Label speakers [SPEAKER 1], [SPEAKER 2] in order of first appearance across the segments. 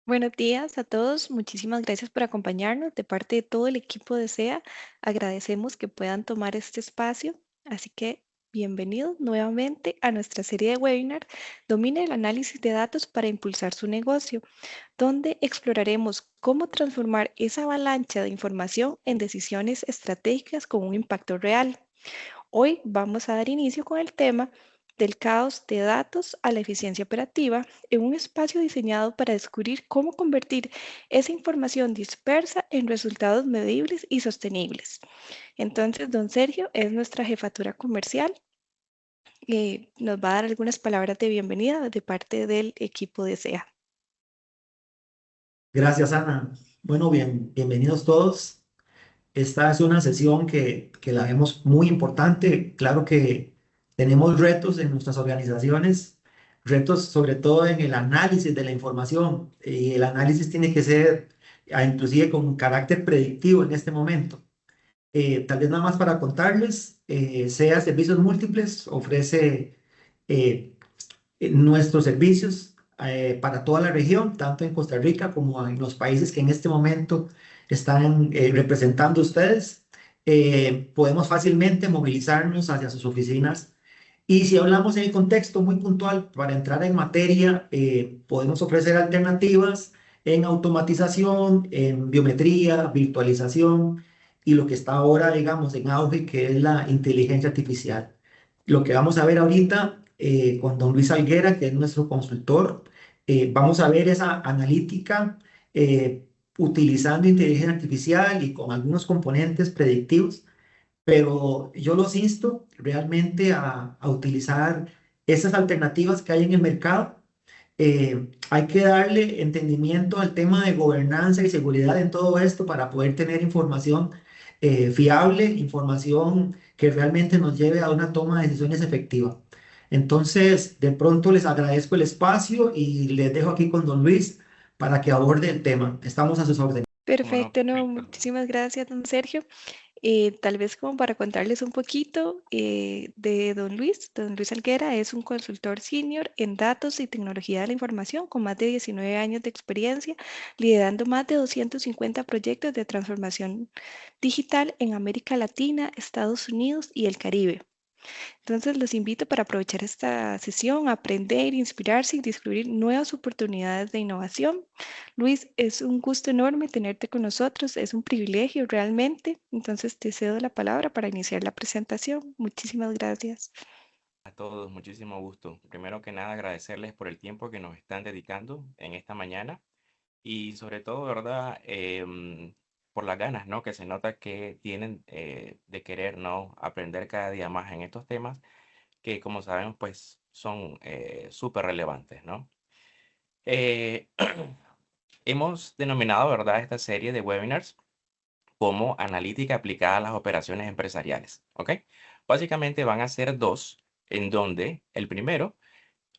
[SPEAKER 1] Buenos días a todos. Muchísimas gracias por acompañarnos. De parte de todo el equipo de SEA, agradecemos que puedan tomar este espacio. Así que bienvenidos nuevamente a nuestra serie de webinar Domine el análisis de datos para impulsar su negocio, donde exploraremos cómo transformar esa avalancha de información en decisiones estratégicas con un impacto real. Hoy vamos a dar inicio con el tema del caos de datos a la eficiencia operativa en un espacio diseñado para descubrir cómo convertir esa información dispersa en resultados medibles y sostenibles. Entonces, don Sergio es nuestra jefatura comercial. Nos va a dar algunas palabras de bienvenida de parte del equipo de SEA.
[SPEAKER 2] Gracias, Ana. Bueno, bienvenidos todos. Esta es una sesión que la vemos muy importante. Claro que tenemos retos en nuestras organizaciones, retos sobre todo en el análisis de la información. Y el análisis tiene que ser inclusive con carácter predictivo en este momento. Tal vez nada más para contarles, SEA Servicios Múltiples ofrece eh, nuestros servicios para toda la región, tanto en Costa Rica como en los países que en este momento están representando ustedes. Podemos fácilmente movilizarnos hacia sus oficinas. Y si hablamos en el contexto muy puntual, para entrar en materia, podemos ofrecer alternativas en automatización, en biometría, virtualización y lo que está ahora, digamos, en auge, que es la inteligencia artificial. Lo que vamos a ver ahorita con don Luis Alguera, que es nuestro consultor, vamos a ver esa analítica utilizando inteligencia artificial y con algunos componentes predictivos, pero yo los insto realmente a utilizar esas alternativas que hay en el mercado. Hay que darle entendimiento al tema de gobernanza y seguridad en todo esto para poder tener información fiable, información que realmente nos lleve a una toma de decisiones efectiva. Entonces, de pronto les agradezco el espacio y les dejo aquí con don Luis para que aborde el tema. Estamos a sus órdenes.
[SPEAKER 3] Cómo no,
[SPEAKER 1] Perfecto, no,
[SPEAKER 3] perfecto.
[SPEAKER 1] muchísimas gracias, don Sergio. Tal vez como para contarles un poquito de don Luis Alguera es un consultor senior en datos y tecnología de la información con más de 19 años de experiencia, liderando más de 250 proyectos de transformación digital en América Latina, Estados Unidos y el Caribe. Entonces, los invito para aprovechar esta sesión, aprender, inspirarse y descubrir nuevas oportunidades de innovación. Luis, es un gusto enorme tenerte con nosotros, es un privilegio realmente. Entonces, te cedo la palabra para iniciar la presentación. Muchísimas gracias.
[SPEAKER 3] A todos, muchísimo gusto. Primero que nada, agradecerles por el tiempo que nos están dedicando en esta mañana y sobre todo, ¿verdad? Por las ganas, ¿no? Que se nota que tienen de querer, ¿no? Aprender cada día más en estos temas que, como sabemos, pues son súper relevantes, ¿no? Eh, hemos denominado, ¿verdad? Esta serie de webinars como analítica aplicada a las operaciones empresariales, ¿ok? Básicamente van a ser dos, en donde el primero,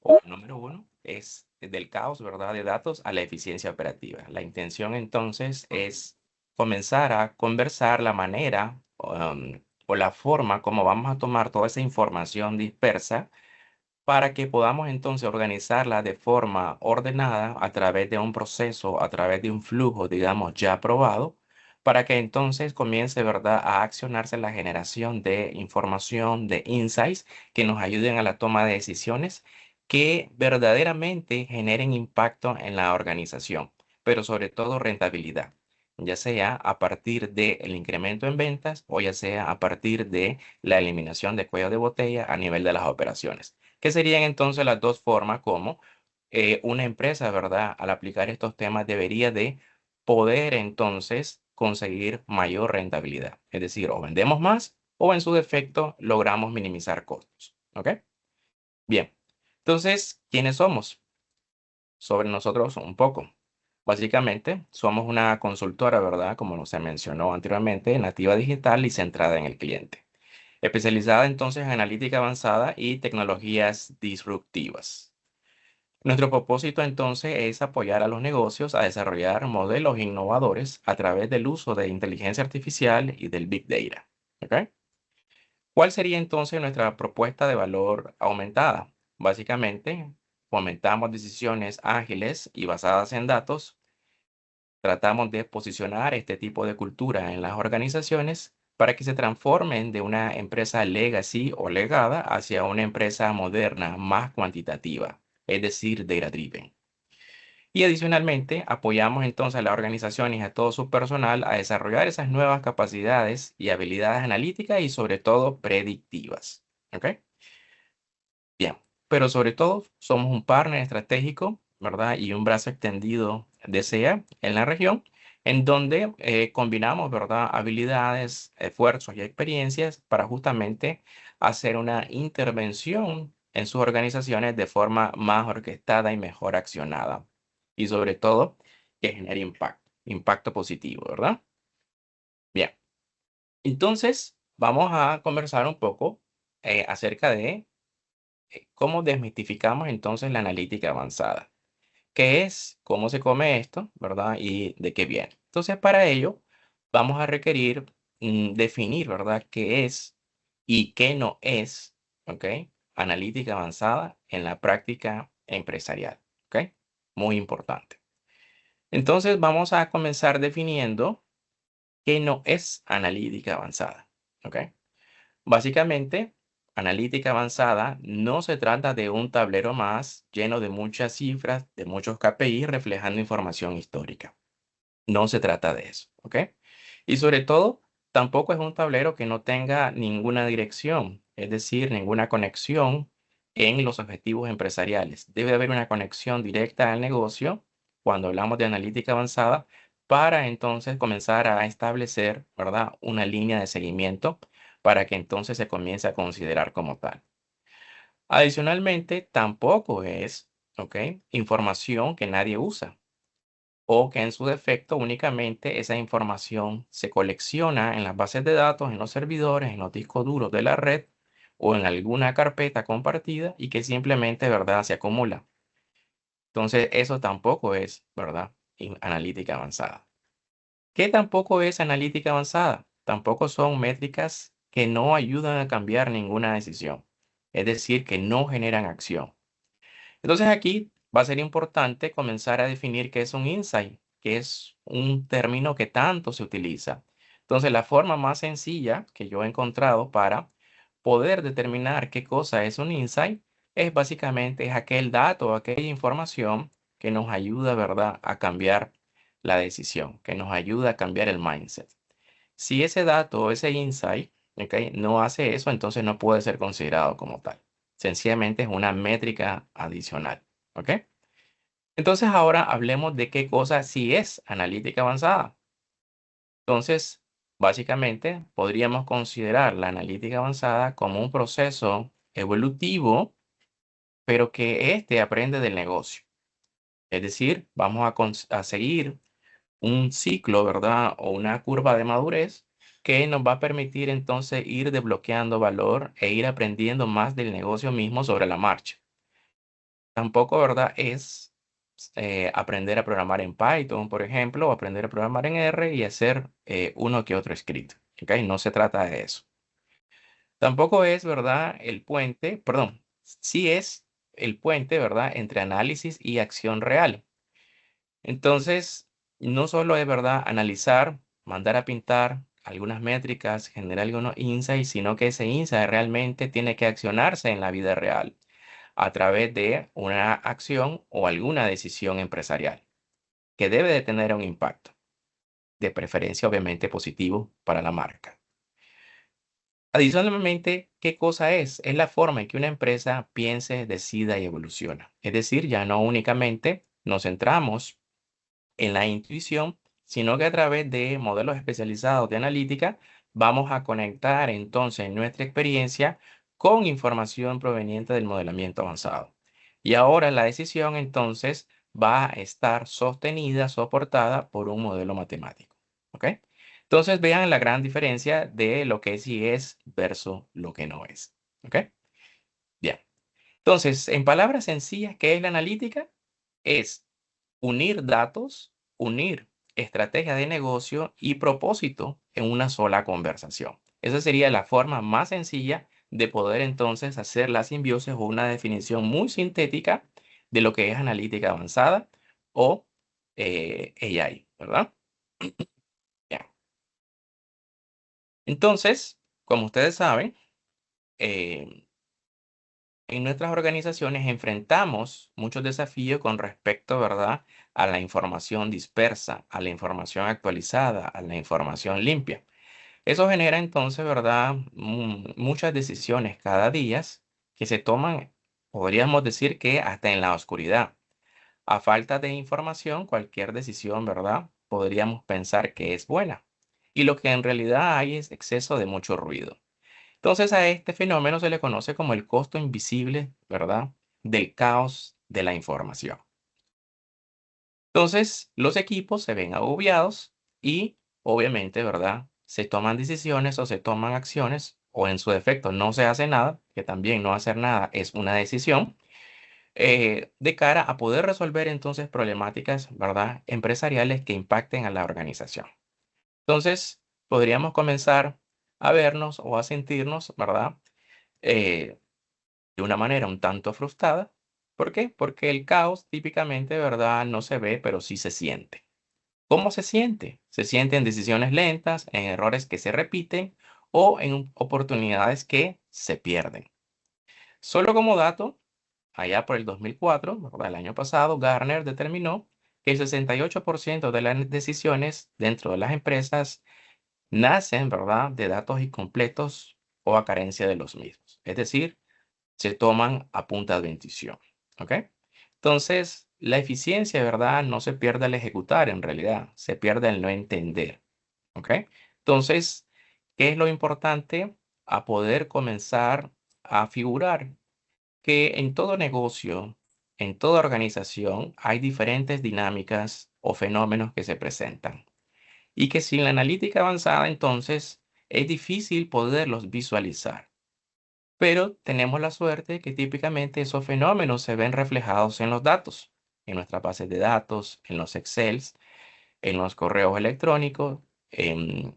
[SPEAKER 3] o el número uno, es del caos, ¿verdad?, de datos a la eficiencia operativa. La intención entonces es comenzar a conversar la manera o la forma como vamos a tomar toda esa información dispersa para que podamos entonces organizarla de forma ordenada a través de un proceso, a través de un flujo, digamos, ya probado, para que entonces comience, ¿verdad?, a accionarse la generación de información, de insights que nos ayuden a la toma de decisiones que verdaderamente generen impacto en la organización, pero sobre todo rentabilidad, ya sea a partir del incremento en ventas o ya sea a partir de la eliminación de cuello de botella a nivel de las operaciones. ¿Qué serían entonces las dos formas como una empresa, ¿verdad? Al aplicar estos temas debería de poder entonces conseguir mayor rentabilidad. Es decir, o vendemos más o en su defecto logramos minimizar costos. ¿Ok? Bien. Entonces, ¿quiénes somos? Sobre nosotros un poco. Básicamente, somos una consultora, ¿verdad? Como se mencionó anteriormente, nativa digital y centrada en el cliente, especializada entonces en analítica avanzada y tecnologías disruptivas. Nuestro propósito entonces es apoyar a los negocios a desarrollar modelos innovadores a través del uso de inteligencia artificial y del Big Data. ¿Ok? ¿Cuál sería entonces nuestra propuesta de valor aumentada? Básicamente, fomentamos decisiones ágiles y basadas en datos Tratamos de posicionar este tipo de cultura en las organizaciones para que se transformen de una empresa legacy o legada hacia una empresa moderna más cuantitativa, es decir, data driven. Y adicionalmente, apoyamos entonces a la organización y a todo su personal a desarrollar esas nuevas capacidades y habilidades analíticas y sobre todo predictivas. ¿Ok? Bien, pero sobre todo somos un partner estratégico, ¿verdad? Y un brazo extendido de SEA en la región, en donde combinamos, ¿verdad? Habilidades, esfuerzos y experiencias para justamente hacer una intervención en sus organizaciones de forma más orquestada y mejor accionada. Y sobre todo, que genere impacto positivo, ¿verdad? Bien, entonces vamos a conversar un poco acerca de ¿cómo desmitificamos entonces la analítica avanzada? ¿Qué es? ¿Cómo se come esto? ¿Verdad? ¿Y de qué viene? Entonces, para ello, vamos a requerir definir, ¿verdad? ¿Qué es y qué no es, ¿ok? Analítica avanzada en la práctica empresarial, ¿ok? Muy importante. Entonces, vamos a comenzar definiendo qué no es analítica avanzada, ¿ok? Básicamente, analítica avanzada no se trata de un tablero más lleno de muchas cifras, de muchos KPI reflejando información histórica. No se trata de eso, ¿ok? Y sobre todo, tampoco es un tablero que no tenga ninguna dirección, es decir, ninguna conexión en los objetivos empresariales. Debe haber una conexión directa al negocio cuando hablamos de analítica avanzada para entonces comenzar a establecer, ¿verdad? Una línea de seguimiento para que entonces se comience a considerar como tal. Adicionalmente, tampoco es, ¿ok? Información que nadie usa o que en su defecto únicamente esa información se colecciona en las bases de datos, en los servidores, en los discos duros de la red o en alguna carpeta compartida y que simplemente, ¿verdad?, se acumula. Entonces, eso tampoco es, ¿verdad?, analítica avanzada. ¿Qué tampoco es analítica avanzada? Tampoco son métricas que no ayudan a cambiar ninguna decisión, es decir, que no generan acción. Entonces aquí va a ser importante comenzar a definir qué es un insight, que es un término que tanto se utiliza. Entonces la forma más sencilla que yo he encontrado para poder determinar qué cosa es un insight es básicamente es aquel dato, aquella información que nos ayuda, ¿verdad?, a cambiar la decisión, que nos ayuda a cambiar el mindset. Si ese dato o ese insight, ¿ok?, no hace eso, entonces no puede ser considerado como tal. Sencillamente es una métrica adicional. ¿Ok? Entonces ahora hablemos de qué cosa sí es analítica avanzada. Entonces, básicamente podríamos considerar la analítica avanzada como un proceso evolutivo, pero que éste aprende del negocio. Es decir, vamos a seguir un ciclo, ¿verdad? O una curva de madurez que nos va a permitir entonces ir desbloqueando valor e ir aprendiendo más del negocio mismo sobre la marcha. Tampoco, ¿verdad? Es aprender a programar en Python, por ejemplo, o aprender a programar en R y hacer uno que otro script. ¿Ok? No se trata de eso. Tampoco es, ¿verdad? El puente, perdón, sí es el puente, ¿verdad? Entre análisis y acción real. Entonces, no solo es, ¿verdad?, analizar, mandar a pintar algunas métricas, generar algunos insights, sino que ese insight realmente tiene que accionarse en la vida real a través de una acción o alguna decisión empresarial que debe de tener un impacto, de preferencia obviamente positivo para la marca. Adicionalmente, ¿qué cosa es? Es la forma en que una empresa piense, decida y evoluciona. Es decir, ya no únicamente nos centramos en la intuición, sino que a través de modelos especializados de analítica vamos a conectar entonces nuestra experiencia con información proveniente del modelamiento avanzado. Y ahora la decisión entonces va a estar sostenida, soportada por un modelo matemático. ¿Ok? Entonces vean la gran diferencia de lo que sí es versus lo que no es. ¿Ok? Bien. Entonces, en palabras sencillas, ¿qué es la analítica? Es unir datos, unir estrategia de negocio y propósito en una sola conversación. Esa sería la forma más sencilla de poder entonces hacer la simbiosis o una definición muy sintética de lo que es analítica avanzada o AI. ¿verdad? Bien. Entonces, como ustedes saben, eh, en nuestras organizaciones enfrentamos muchos desafíos con respecto, ¿verdad?, a la información dispersa, a la información actualizada, a la información limpia. Eso genera entonces, ¿verdad?, muchas decisiones cada día que se toman, podríamos decir que hasta en la oscuridad. A falta de información, cualquier decisión, ¿verdad?, podríamos pensar que es buena. Y lo que en realidad hay es exceso de mucho ruido. Entonces a este fenómeno se le conoce como el costo invisible, ¿verdad?, del caos de la información. Entonces los equipos se ven agobiados y obviamente, ¿verdad?, se toman decisiones o se toman acciones o en su defecto no se hace nada, que también no hacer nada es una decisión, de cara a poder resolver entonces problemáticas, ¿verdad?, empresariales que impacten a la organización. Entonces podríamos comenzar a vernos o a sentirnos, ¿verdad?, eh, de una manera un tanto frustrada. ¿Por qué? Porque el caos típicamente, ¿verdad?, no se ve, pero sí se siente. ¿Cómo se siente? Se siente en decisiones lentas, en errores que se repiten o en oportunidades que se pierden. Solo como dato, allá por el 2004, ¿verdad?, el año pasado, Gartner determinó que el 68% de las decisiones dentro de las empresas nacen, ¿verdad?, de datos incompletos o a carencia de los mismos. Es decir, se toman a punta de intuición, ¿ok? Entonces, la eficiencia, ¿verdad?, no se pierde al ejecutar en realidad, se pierde al no entender, ¿ok? Entonces, ¿qué es lo importante? A poder comenzar a figurar que en todo negocio, en toda organización, hay diferentes dinámicas o fenómenos que se presentan y que sin la analítica avanzada, entonces, es difícil poderlos visualizar. Pero tenemos la suerte que típicamente esos fenómenos se ven reflejados en los datos, en nuestras bases de datos, en los Excels, en los correos electrónicos, en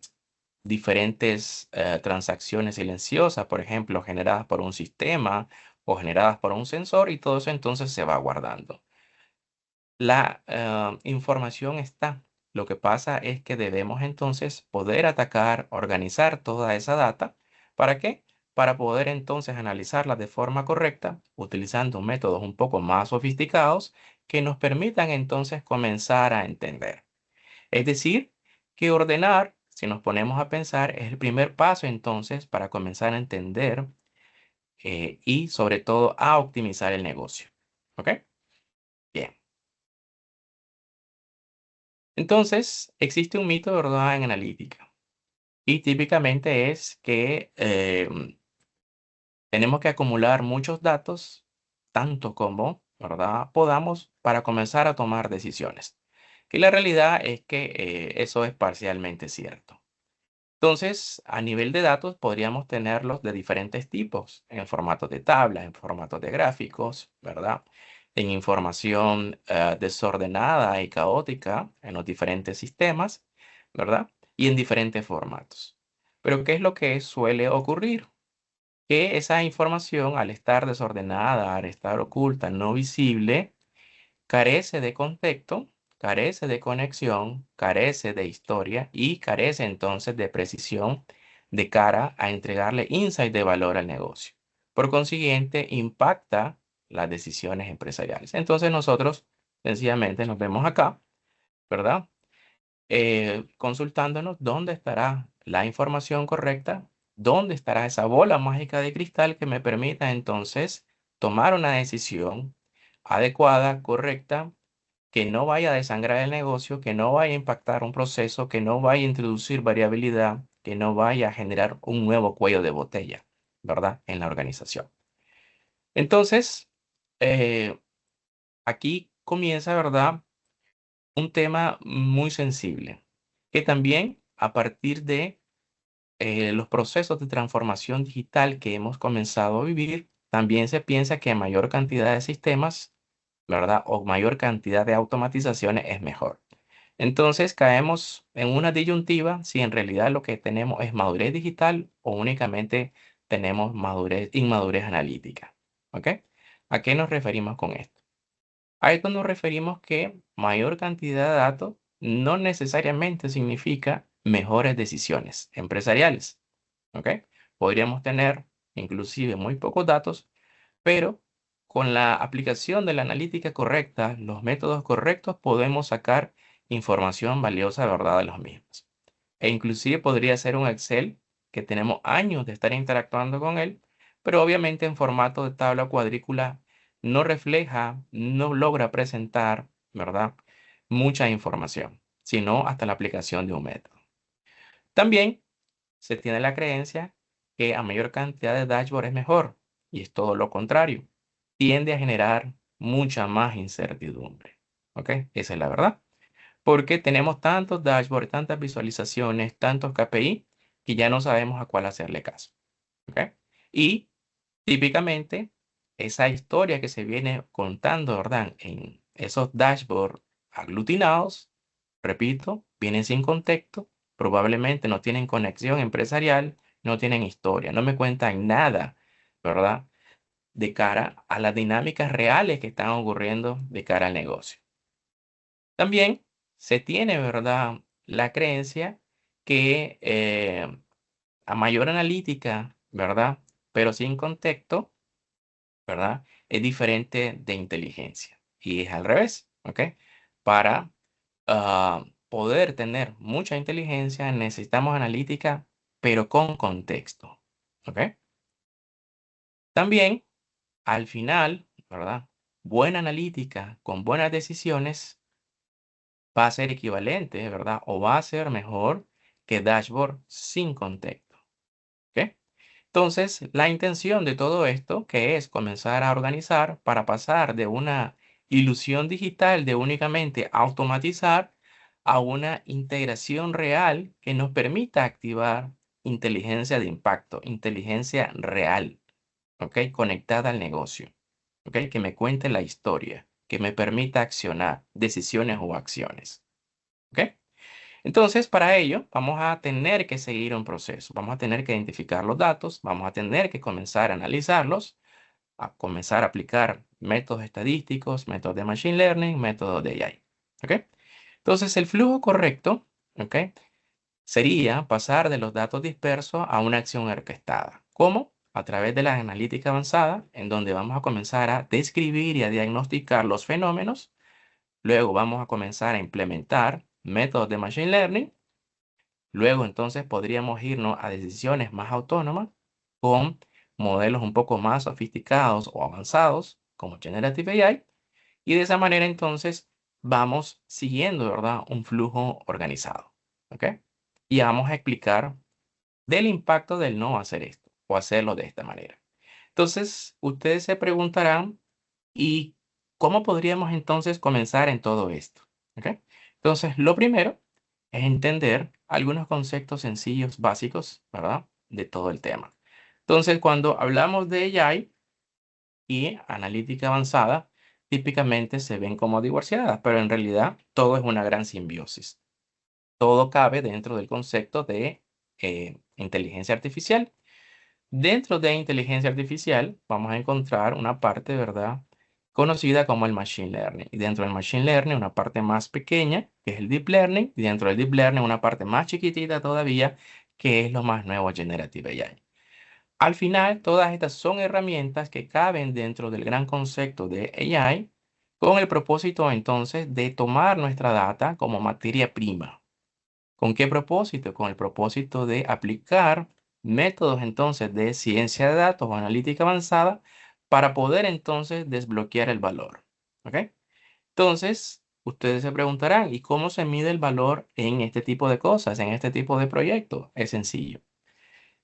[SPEAKER 3] diferentes transacciones silenciosas, por ejemplo, generadas por un sistema o generadas por un sensor, y todo eso entonces se va guardando. La información está. Lo que pasa es que debemos entonces poder atacar, organizar toda esa data. ¿Para qué? Para poder entonces analizarla de forma correcta, utilizando métodos un poco más sofisticados que nos permitan entonces comenzar a entender. Es decir, que ordenar, si nos ponemos a pensar, es el primer paso entonces para comenzar a entender y sobre todo a optimizar el negocio. ¿Ok? Bien. Entonces, existe un mito, ¿verdad?, en analítica. Y típicamente es que tenemos que acumular muchos datos, tanto como, ¿verdad?, podamos para comenzar a tomar decisiones. Y la realidad es que eso es parcialmente cierto. Entonces, a nivel de datos, podríamos tenerlos de diferentes tipos, en formato de tablas, en formato de gráficos, ¿verdad? En información desordenada y caótica en los diferentes sistemas, ¿verdad? Y en diferentes formatos. Pero, ¿qué es lo que suele ocurrir? Que esa información, al estar desordenada, al estar oculta, no visible, carece de contexto, carece de conexión, carece de historia y carece entonces de precisión de cara a entregarle insight de valor al negocio. Por consiguiente, impacta las decisiones empresariales. Entonces nosotros sencillamente nos vemos acá, ¿verdad? Consultándonos dónde estará la información correcta, dónde estará esa bola mágica de cristal que me permita entonces tomar una decisión adecuada, correcta, que no vaya a desangrar el negocio, que no vaya a impactar un proceso, que no vaya a introducir variabilidad, que no vaya a generar un nuevo cuello de botella, ¿verdad?, en la organización. Entonces, eh, aquí comienza, ¿verdad?, un tema muy sensible, que también a partir de los procesos de transformación digital que hemos comenzado a vivir, también se piensa que mayor cantidad de sistemas, ¿verdad?, o mayor cantidad de automatizaciones es mejor. Entonces caemos en una disyuntiva si en realidad lo que tenemos es madurez digital o únicamente tenemos inmadurez analítica. ¿Ok? ¿A qué nos referimos con esto? A esto nos referimos que mayor cantidad de datos no necesariamente significa mejores decisiones empresariales. ¿Ok? Podríamos tener inclusive muy pocos datos, pero con la aplicación de la analítica correcta, los métodos correctos, podemos sacar información valiosa, ¿verdad?, de los mismos. E inclusive podría ser un Excel que tenemos años de estar interactuando con él, pero obviamente en formato de tabla o cuadrícula no refleja, no logra presentar, ¿verdad?, mucha información, sino hasta la aplicación de un método. También se tiene la creencia que a mayor cantidad de dashboard es mejor, y es todo lo contrario. Tiende a generar mucha más incertidumbre. ¿Ok? Esa es la verdad. Porque tenemos tantos dashboards, tantas visualizaciones, tantos KPI, que ya no sabemos a cuál hacerle caso. ¿Ok? Y típicamente esa historia que se viene contando, ¿verdad?, en esos dashboards aglutinados, repito, vienen sin contexto, probablemente no tienen conexión empresarial, no tienen historia, no me cuentan nada, ¿verdad?, de cara a las dinámicas reales que están ocurriendo de cara al negocio. También se tiene, ¿verdad?, la creencia que a mayor analítica, ¿verdad?, pero sin contexto, ¿verdad?, es diferente de inteligencia. Y es al revés, ¿ok? Para poder tener mucha inteligencia necesitamos analítica, pero con contexto, ¿ok? También, al final, ¿verdad?, buena analítica con buenas decisiones va a ser equivalente, ¿verdad? O va a ser mejor que dashboard sin contexto, ¿ok? Entonces, la intención de todo esto, que es comenzar a organizar para pasar de una ilusión digital de únicamente automatizar a una integración real que nos permita activar inteligencia de impacto, inteligencia real, ¿ok? Conectada al negocio, ¿ok? Que me cuente la historia, que me permita accionar decisiones o acciones, ¿ok? Entonces, para ello, vamos a tener que seguir un proceso. Vamos a tener que identificar los datos, vamos a tener que comenzar a analizarlos, a comenzar a aplicar métodos estadísticos, métodos de Machine Learning, métodos de AI. ¿Ok? Entonces, el flujo correcto, ¿ok?, sería pasar de los datos dispersos a una acción orquestada. ¿Cómo? A través de la analítica avanzada, en donde vamos a comenzar a describir y a diagnosticar los fenómenos. Luego vamos a comenzar a implementar métodos de Machine Learning. Luego entonces podríamos irnos a decisiones más autónomas con modelos un poco más sofisticados o avanzados como Generative AI, y de esa manera entonces vamos siguiendo, ¿verdad?, un flujo organizado. ¿Ok? Y vamos a explicar del impacto del no hacer esto o hacerlo de esta manera. Entonces, ustedes se preguntarán, ¿y cómo podríamos entonces comenzar en todo esto? ¿Ok? Entonces, lo primero es entender algunos conceptos sencillos, básicos, ¿verdad?, de todo el tema. Entonces, cuando hablamos de AI y analítica avanzada, típicamente se ven como divorciadas, pero en realidad todo es una gran simbiosis. Todo cabe dentro del concepto de inteligencia artificial. Dentro de inteligencia artificial vamos a encontrar una parte, ¿verdad?, conocida como el Machine Learning. Y dentro del Machine Learning una parte más pequeña, que es el Deep Learning. Y dentro del Deep Learning una parte más chiquitita todavía, que es lo más nuevo, Generative AI. Al final, todas estas son herramientas que caben dentro del gran concepto de AI, con el propósito entonces de tomar nuestra data como materia prima. ¿Con qué propósito? Con el propósito de aplicar métodos entonces de ciencia de datos o analítica avanzada para poder entonces desbloquear el valor. ¿Ok? Entonces, ustedes se preguntarán, ¿y cómo se mide el valor en este tipo de cosas, en este tipo de proyectos? Es sencillo.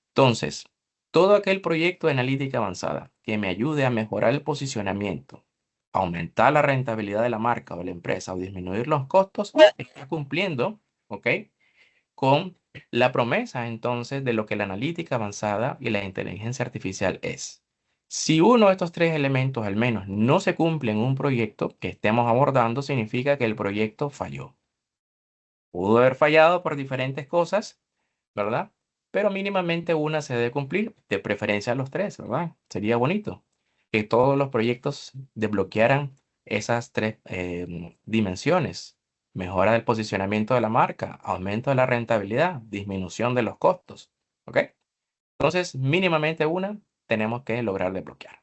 [SPEAKER 3] Entonces, todo aquel proyecto de analítica avanzada que me ayude a mejorar el posicionamiento, aumentar la rentabilidad de la marca o la empresa o disminuir los costos, está cumpliendo, ¿ok?, con la promesa entonces de lo que la analítica avanzada y la inteligencia artificial es. Si uno de estos tres elementos al menos no se cumple en un proyecto que estemos abordando, significa que el proyecto falló. Pudo haber fallado por diferentes cosas, ¿verdad? Pero mínimamente una se debe cumplir, de preferencia los tres, ¿verdad? Sería bonito que todos los proyectos desbloquearan esas tres dimensiones, mejora del posicionamiento de la marca, aumento de la rentabilidad, disminución de los costos. ¿Ok? Entonces, mínimamente una tenemos que lograr desbloquear.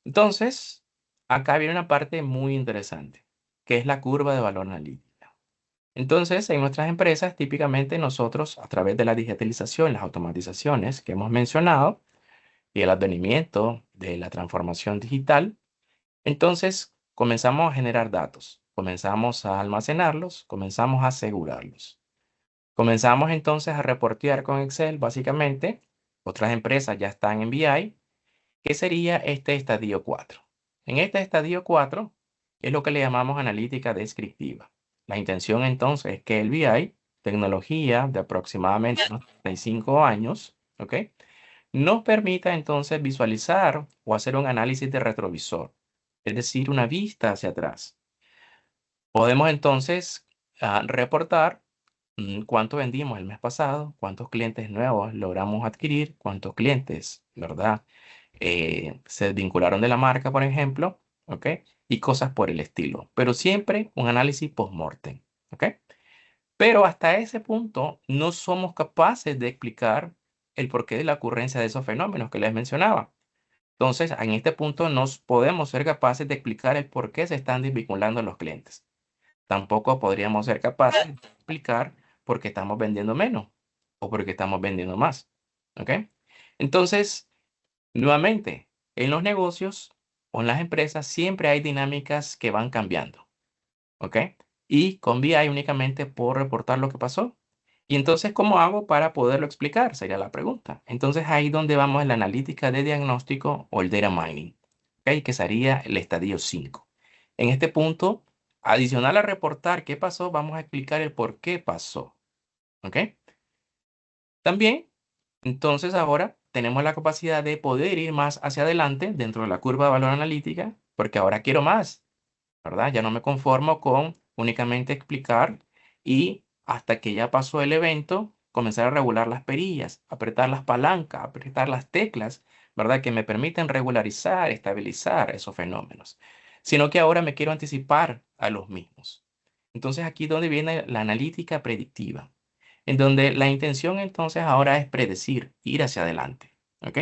[SPEAKER 3] Entonces, acá viene una parte muy interesante, que es la curva de valor analítica. Entonces, en nuestras empresas, típicamente nosotros, a través de la digitalización, las automatizaciones que hemos mencionado y el advenimiento de la transformación digital, entonces comenzamos a generar datos, comenzamos a almacenarlos, comenzamos a asegurarlos. Comenzamos entonces a reportear con Excel, básicamente. Otras empresas ya están en BI, que sería este estadio 4. En este estadio 4 es lo que le llamamos analítica descriptiva. La intención entonces es que el BI, tecnología de aproximadamente unos 35 años, ¿ok? Nos permita entonces visualizar o hacer un análisis de retrovisor, es decir, una vista hacia atrás. Podemos entonces reportar cuánto vendimos el mes pasado, cuántos clientes nuevos logramos adquirir, cuántos clientes, ¿verdad? Se vincularon de la marca, por ejemplo, ¿ok? Y cosas por el estilo. Pero siempre un análisis post-mortem, ¿ok? Pero hasta ese punto no somos capaces de explicar el porqué de la ocurrencia de esos fenómenos que les mencionaba. Entonces, en este punto no podemos ser capaces de explicar el por qué se están desvinculando los clientes. Tampoco podríamos ser capaces de explicar por qué estamos vendiendo menos o por qué estamos vendiendo más. ¿Ok? Entonces, nuevamente, en los negocios o en las empresas siempre hay dinámicas que van cambiando. ¿Ok? Y con BI únicamente puedo reportar lo que pasó. Y entonces, ¿cómo hago para poderlo explicar? Sería la pregunta. Entonces, ahí donde vamos en la analítica de diagnóstico o el data mining, ¿ok? Que sería el estadio 5. En este punto, adicional a reportar qué pasó, vamos a explicar el por qué pasó. ¿Ok? También, entonces ahora tenemos la capacidad de poder ir más hacia adelante dentro de la curva de valor analítica, porque ahora quiero más. ¿Verdad? Ya no me conformo con únicamente explicar y hasta que ya pasó el evento, comenzar a regular las perillas, apretar las palancas, apretar las teclas, ¿verdad? Que me permiten regularizar, estabilizar esos fenómenos, sino que ahora me quiero anticipar a los mismos. Entonces aquí es donde viene la analítica predictiva, en donde la intención entonces ahora es predecir, ir hacia adelante, ¿ok?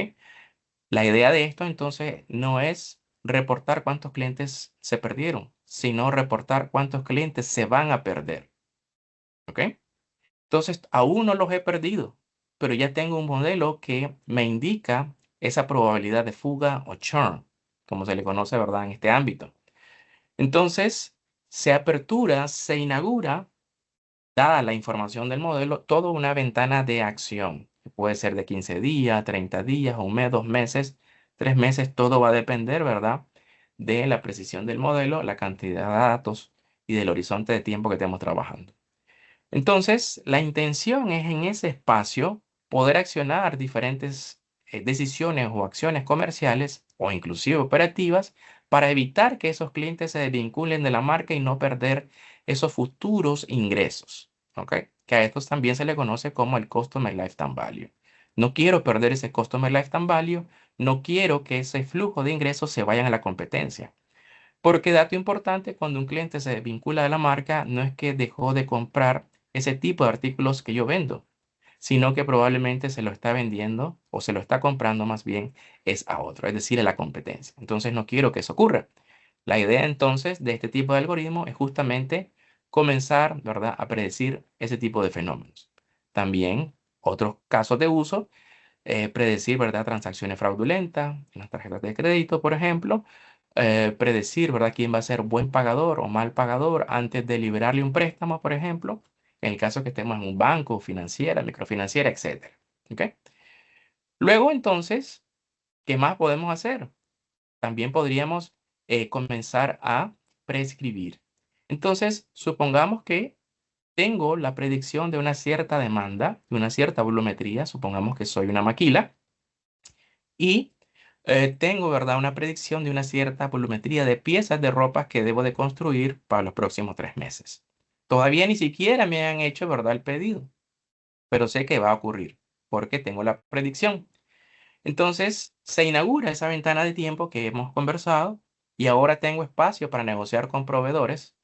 [SPEAKER 3] La idea de esto entonces no es reportar cuántos clientes se perdieron, sino reportar cuántos clientes se van a perder. ¿Ok? Entonces, aún no los he perdido, pero ya tengo un modelo que me indica esa probabilidad de fuga o churn, como se le conoce, ¿verdad? En este ámbito. Entonces, se apertura, se inaugura, dada la información del modelo, toda una ventana de acción. Puede ser de 15 días, 30 días, un mes, 2 meses, 3 meses, todo va a depender, ¿verdad? De la precisión del modelo, la cantidad de datos y del horizonte de tiempo que estemos trabajando. Entonces, la intención es en ese espacio poder accionar diferentes decisiones o acciones comerciales o inclusive operativas para evitar que esos clientes se desvinculen de la marca y no perder esos futuros ingresos. ¿Ok? Que a estos también se le conoce como el Customer Lifetime Value. No quiero perder ese Customer Lifetime Value, no quiero que ese flujo de ingresos se vayan a la competencia. Porque dato importante, cuando un cliente se vincula a la marca, no es que dejó de comprar ese tipo de artículos que yo vendo, sino que probablemente se lo está vendiendo o se lo está comprando más bien es a otro, es decir, a la competencia. Entonces no quiero que eso ocurra. La idea entonces de este tipo de algoritmo es justamente comenzar, ¿verdad?, a predecir ese tipo de fenómenos. También otros casos de uso, predecir, ¿verdad?, transacciones fraudulentas en las tarjetas de crédito, por ejemplo, predecir, ¿verdad?, quién va a ser buen pagador o mal pagador antes de liberarle un préstamo, por ejemplo, en el caso que estemos en un banco, financiera, microfinanciera, etcétera. ¿Ok? Luego, entonces, ¿qué más podemos hacer? También podríamos comenzar a prescribir. Entonces, supongamos que tengo la predicción de una cierta demanda, de una cierta volumetría, supongamos que soy una maquila, y tengo, ¿verdad?, una predicción de una cierta volumetría de piezas de ropa que debo de construir para los próximos 3 meses. Todavía ni siquiera me han hecho, ¿verdad?, el pedido, pero sé que va a ocurrir porque tengo la predicción. Entonces, se inaugura esa ventana de tiempo que hemos conversado y ahora tengo espacio para negociar con proveedores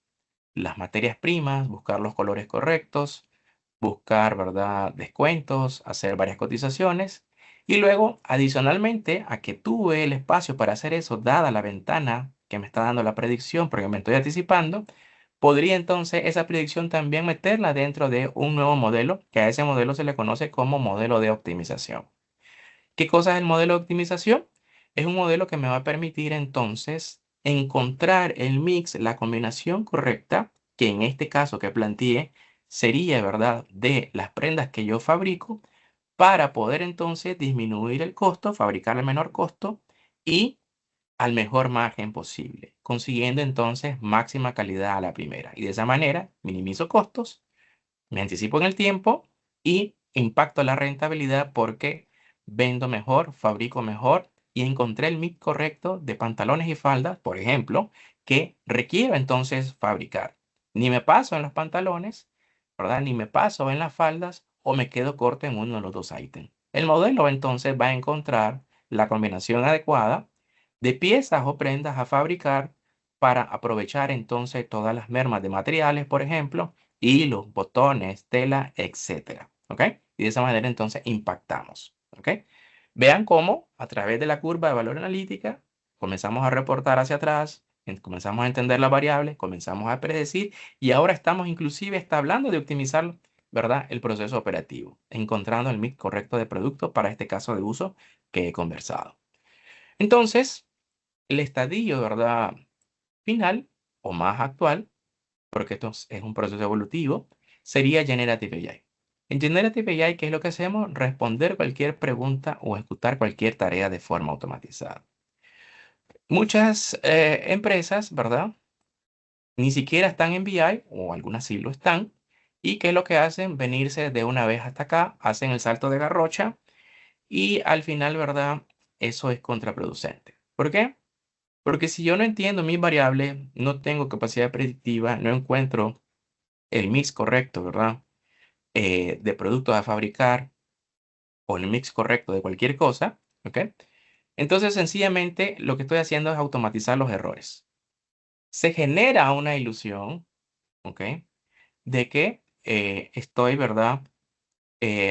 [SPEAKER 3] las materias primas, buscar los colores correctos, buscar, ¿verdad?, descuentos, hacer varias cotizaciones. Y luego, adicionalmente a que tuve el espacio para hacer eso, dada la ventana que me está dando la predicción, porque me estoy anticipando, podría entonces esa predicción también meterla dentro de un nuevo modelo, que a ese modelo se le conoce como modelo de optimización. ¿Qué cosa es el modelo de optimización? Es un modelo que me va a permitir entonces encontrar el mix, la combinación correcta, que en este caso que planteé sería, ¿verdad?, de las prendas que yo fabrico para poder entonces disminuir el costo, fabricar el menor costo y al mejor margen posible, consiguiendo entonces máxima calidad a la primera. Y de esa manera minimizo costos, me anticipo en el tiempo y impacto la rentabilidad porque vendo mejor, fabrico mejor y encontré el mix correcto de pantalones y faldas, por ejemplo, que requiero entonces fabricar. Ni me paso en los pantalones, ¿verdad? Ni me paso en las faldas o me quedo corto en uno de los dos ítems. El modelo entonces va a encontrar la combinación adecuada de piezas o prendas a fabricar para aprovechar entonces todas las mermas de materiales, por ejemplo, hilos, botones, tela, etcétera. ¿Ok? Y de esa manera entonces impactamos. ¿Ok? Vean cómo a través de la curva de valor analítica comenzamos a reportar hacia atrás, comenzamos a entender las variables, comenzamos a predecir y ahora estamos inclusive está hablando de optimizar, ¿verdad?, el proceso operativo, encontrando el mix correcto de producto para este caso de uso que he conversado. Entonces, el estadio, ¿verdad?, final o más actual, porque esto es un proceso evolutivo, sería Generative AI. En Generative AI, ¿qué es lo que hacemos? Responder cualquier pregunta o ejecutar cualquier tarea de forma automatizada. Muchas empresas, ¿verdad?, ni siquiera están en BI, o algunas sí lo están, y ¿qué es lo que hacen? Venirse de una vez hasta acá, hacen el salto de garrocha, y al final, ¿verdad?, eso es contraproducente. ¿Por qué? Porque si yo no entiendo mis variables, no tengo capacidad predictiva, no encuentro el mix correcto, ¿verdad?, de productos a fabricar o el mix correcto de cualquier cosa, ¿ok? Entonces, sencillamente, lo que estoy haciendo es automatizar los errores. Se genera una ilusión, ¿ok?, de que estoy, ¿verdad?,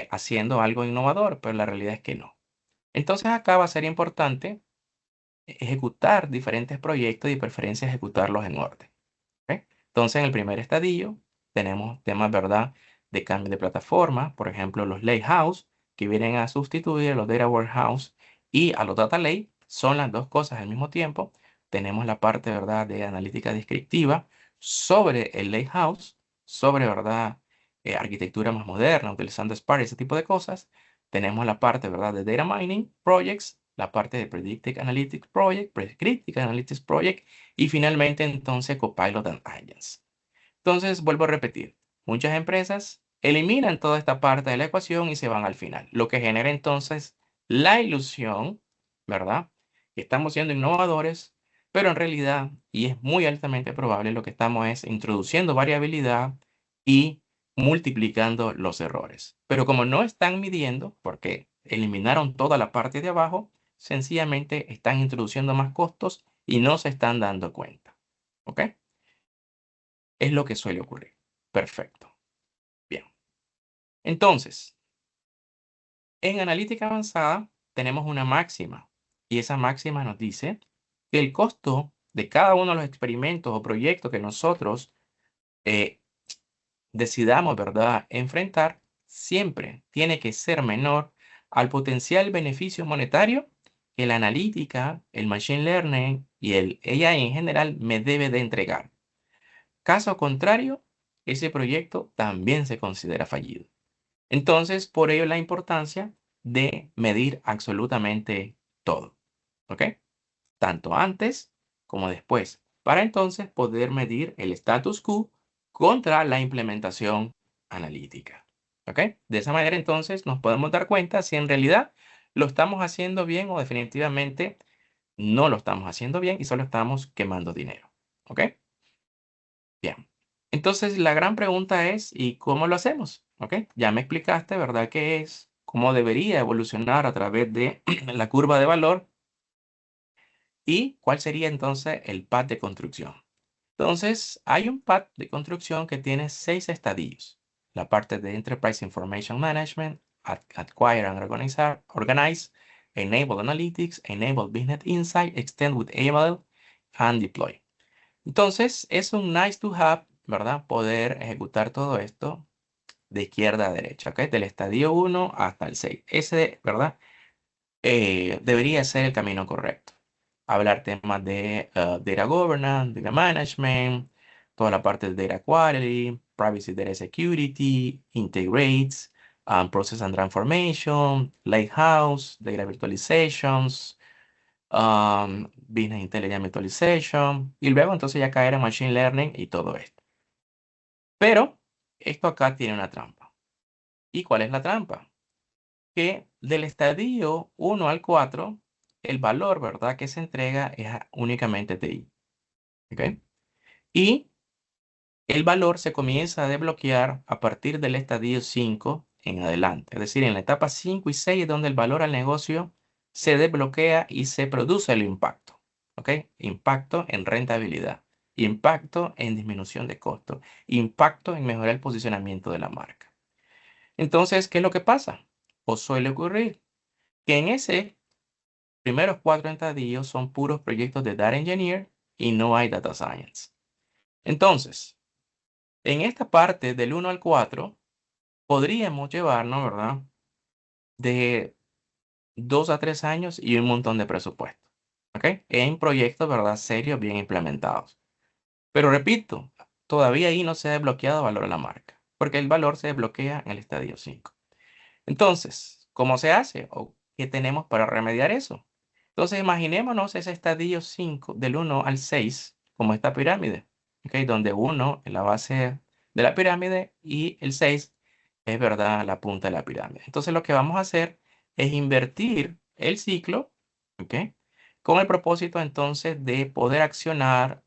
[SPEAKER 3] haciendo algo innovador, pero la realidad es que no. Entonces, acá va a ser importante ejecutar diferentes proyectos y de preferencia ejecutarlos en orden. ¿Ok? Entonces, en el primer estadio tenemos temas, ¿verdad?, de cambio de plataforma, por ejemplo, los Lakehouse, que vienen a sustituir a los Data Warehouse y a los Data Lake, son las dos cosas al mismo tiempo. Tenemos la parte, ¿verdad?, de analítica descriptiva sobre el Lakehouse, sobre, ¿verdad?, arquitectura más moderna, utilizando Spark, ese tipo de cosas. Tenemos la parte, ¿verdad?, de Data Mining Projects, la parte de Predictive Analytics Project, Prescriptive Analytics Project, y finalmente entonces Copilot and Agents. Entonces, vuelvo a repetir, muchas empresas eliminan toda esta parte de la ecuación y se van al final, lo que genera entonces la ilusión, ¿verdad?, que estamos siendo innovadores, pero en realidad, y es muy altamente probable, lo que estamos es introduciendo variabilidad y multiplicando los errores. Pero como no están midiendo, porque eliminaron toda la parte de abajo, sencillamente están introduciendo más costos y no se están dando cuenta. ¿Ok? Es lo que suele ocurrir. Perfecto. Bien. Entonces, en analítica avanzada tenemos una máxima y esa máxima nos dice que el costo de cada uno de los experimentos o proyectos que nosotros eh, decidamos, ¿verdad?, enfrentar, siempre tiene que ser menor al potencial beneficio monetario que la analítica, el machine learning y el AI en general me debe de entregar. Caso contrario, ese proyecto también se considera fallido. Entonces, por ello la importancia de medir absolutamente todo, ¿ok? Tanto antes como después, para entonces poder medir el status quo contra la implementación analítica, ¿ok? De esa manera entonces nos podemos dar cuenta si en realidad lo estamos haciendo bien o definitivamente no lo estamos haciendo bien y solo estamos quemando dinero, ¿ok? Bien. Entonces, la gran pregunta es, ¿y cómo lo hacemos? ¿Ok? Ya me explicaste, ¿verdad?, qué es, cómo debería evolucionar a través de la curva de valor y cuál sería entonces el path de construcción. Entonces, hay un path de construcción que tiene 6 estadios. La parte de Enterprise Information Management, Acquire and Organize, Enable Analytics, Enable Business Insight, Extend with AML, and Deploy. Entonces, es un nice to have, ¿verdad? Poder ejecutar todo esto de izquierda a derecha, ¿ok? Del estadio 1 hasta el 6. Ese, ¿verdad? Debería ser el camino correcto. Hablar temas de data governance, data management, toda la parte de data quality, privacy data security, integrates, process and transformation, lighthouse, data virtualizations, business intelligence virtualization, y luego entonces ya caer en machine learning y todo esto. Pero esto acá tiene una trampa. ¿Y cuál es la trampa? Que del estadio 1 al 4, el valor, ¿verdad?, que se entrega es únicamente TI. ¿Ok? Y el valor se comienza a desbloquear a partir del estadio 5 en adelante. Es decir, en la etapa 5 y 6 es donde el valor al negocio se desbloquea y se produce el impacto. ¿Ok? Impacto en rentabilidad, impacto en disminución de costo, impacto en mejorar el posicionamiento de la marca. Entonces, ¿qué es lo que pasa? O suele ocurrir que en ese primeros 4 estadios son puros proyectos de Data Engineer y no hay Data Science. Entonces, en esta parte del 1 al 4, podríamos llevarnos, ¿verdad?, de 2 a 3 años y un montón de presupuesto, ¿ok? En proyectos, ¿verdad?, serios, bien implementados. Pero repito, todavía ahí no se ha desbloqueado valor a la marca, porque el valor se desbloquea en el estadio 5. Entonces, ¿cómo se hace? ¿O qué tenemos para remediar eso? Entonces, imaginémonos ese estadio 5, del 1 al 6, como esta pirámide, ¿ok? Donde 1 es la base de la pirámide y el 6 es, ¿verdad?, la punta de la pirámide. Entonces, lo que vamos a hacer es invertir el ciclo, ¿ok? Con el propósito entonces de poder accionar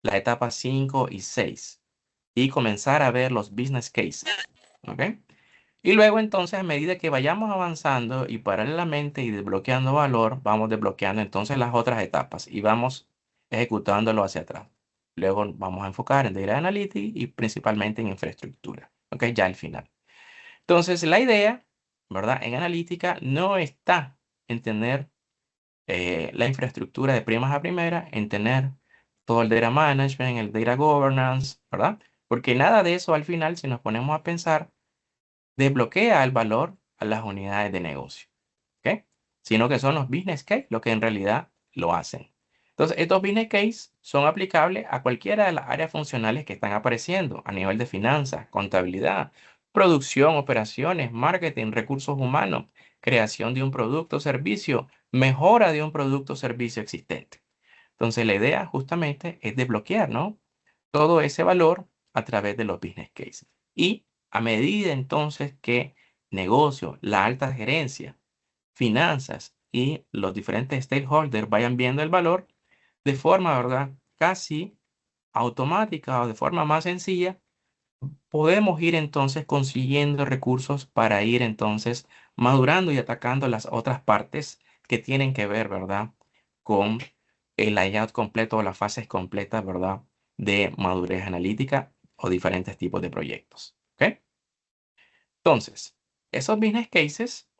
[SPEAKER 3] la etapa 5 y 6 y comenzar a ver los business cases, ¿ok? Y luego entonces a medida que vayamos avanzando y paralelamente y desbloqueando valor, vamos desbloqueando entonces las otras etapas y vamos ejecutándolo hacia atrás. Luego vamos a enfocar en Data Analytics y principalmente en infraestructura. ¿Ok? Ya al final. Entonces la idea, ¿verdad? En analítica no está en tener la infraestructura de primas a primera, en tener todo el data management, el data governance, ¿verdad? Porque nada de eso al final, si nos ponemos a pensar, desbloquea el valor a las unidades de negocio, ¿ok? Sino que son los business case los que en realidad lo hacen. Entonces, estos business case son aplicables a cualquiera de las áreas funcionales que están apareciendo a nivel de finanzas, contabilidad, producción, operaciones, marketing, recursos humanos, creación de un producto o servicio, mejora de un producto o servicio existente. Entonces, la idea justamente es desbloquear, ¿no?, todo ese valor a través de los business cases. Y a medida entonces que negocio, la alta gerencia, finanzas y los diferentes stakeholders vayan viendo el valor de forma, ¿verdad?, casi automática o de forma más sencilla, podemos ir entonces consiguiendo recursos para ir entonces madurando y atacando las otras partes que tienen que ver, ¿verdad?, con el layout completo o las fases completas, ¿verdad?, de madurez analítica o diferentes tipos de proyectos. ¿Ok? Entonces, esos business cases,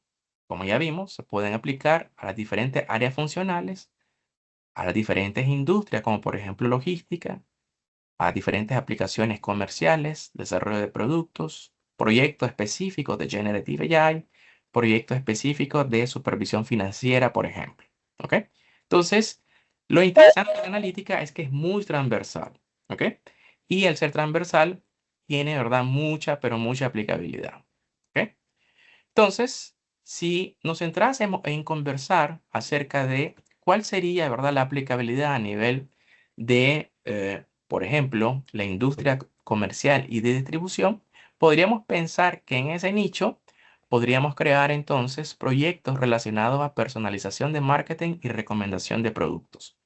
[SPEAKER 3] como ya vimos, se pueden aplicar a las diferentes áreas funcionales, a las diferentes industrias, como por ejemplo logística, a diferentes aplicaciones comerciales, desarrollo de productos, proyectos específicos de Generative AI, proyectos específicos de supervisión financiera, por ejemplo. ¿Ok? Entonces, lo interesante de la analítica es que es muy transversal. ¿Ok? Y el ser transversal tiene, ¿verdad?, mucha, pero mucha aplicabilidad. ¿Ok? Entonces, si nos centrásemos en conversar acerca de cuál sería, ¿verdad?, la aplicabilidad a nivel de, por ejemplo, la industria comercial y de distribución, podríamos pensar que en ese nicho podríamos crear entonces proyectos relacionados a personalización de marketing y recomendación de productos.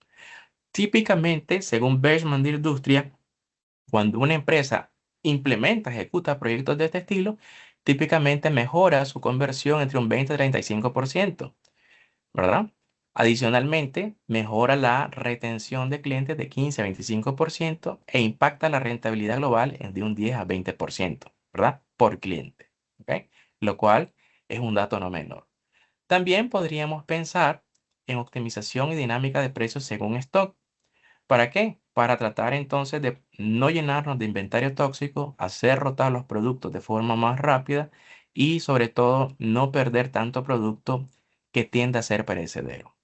[SPEAKER 3] Típicamente, según Bergman de Industria, cuando una empresa implementa, ejecuta proyectos de este estilo, típicamente mejora su conversión entre un 20 y 35%, ¿verdad? Adicionalmente, mejora la retención de clientes de 15 a 25% e impacta la rentabilidad global de un 10 a 20%, ¿verdad? Por cliente, ¿ok? Lo cual es un dato no menor. También podríamos pensar en optimización y dinámica de precios según stock. ¿Para qué? Para tratar entonces de no llenarnos de inventario tóxico, hacer rotar los productos de forma más rápida y sobre todo no perder tanto producto que tiende a ser perecedero.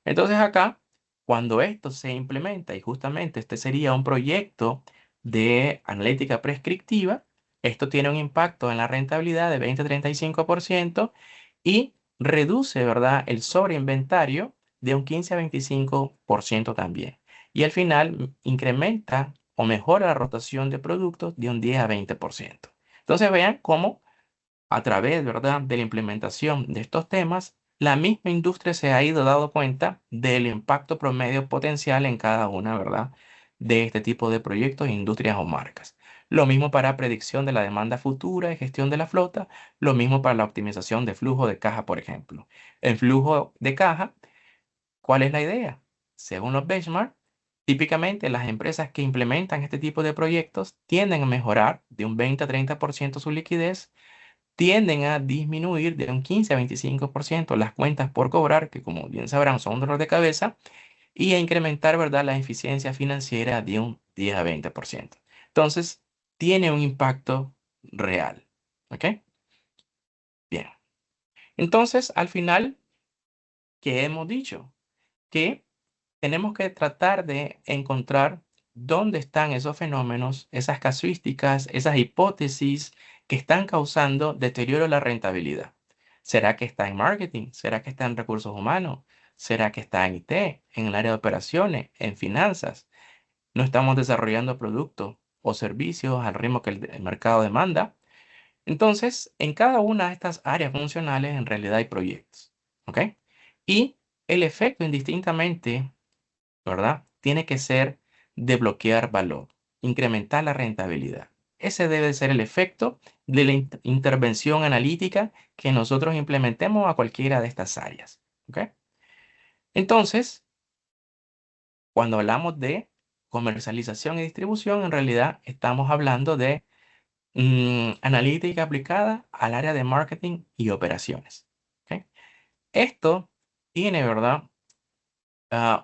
[SPEAKER 3] Entonces acá, cuando esto se implementa, y justamente este sería un proyecto de analítica prescriptiva, esto tiene un impacto en la rentabilidad de 20-35% y reduce, ¿verdad?, el sobreinventario de un 15 a 25% también. Y al final incrementa o mejora la rotación de productos de un 10 a 20%. Entonces vean cómo a través, ¿verdad?, de la implementación de estos temas, la misma industria se ha ido dando cuenta del impacto promedio potencial en cada una, ¿verdad?, de este tipo de proyectos, industrias o marcas. Lo mismo para predicción de la demanda futura y gestión de la flota, lo mismo para la optimización de flujo de caja, por ejemplo. En flujo de caja, ¿cuál es la idea? Según los benchmarks, típicamente las empresas que implementan este tipo de proyectos tienden a mejorar de un 20 a 30% su liquidez, tienden a disminuir de un 15 a 25% las cuentas por cobrar, que como bien sabrán son un dolor de cabeza, y a incrementar, ¿verdad?, la eficiencia financiera de un 10 a 20%. Entonces, tiene un impacto real. ¿Ok? Bien. Entonces, al final, ¿qué hemos dicho? Que tenemos que tratar de encontrar dónde están esos fenómenos, esas casuísticas, esas hipótesis que están causando deterioro de la rentabilidad. ¿Será que está en marketing? ¿Será que está en recursos humanos? ¿Será que está en IT, en el área de operaciones, en finanzas? ¿No estamos desarrollando productos o servicios al ritmo que el mercado demanda? Entonces, en cada una de estas áreas funcionales en realidad hay proyectos. ¿Ok? Y el efecto indistintamente, ¿verdad?, tiene que ser de bloquear valor, incrementar la rentabilidad. Ese debe ser el efecto de la intervención analítica que nosotros implementemos a cualquiera de estas áreas. ¿Ok? Entonces, cuando hablamos de comercialización y distribución, en realidad estamos hablando de analítica aplicada al área de marketing y operaciones. ¿Ok? Esto tiene, ¿verdad?,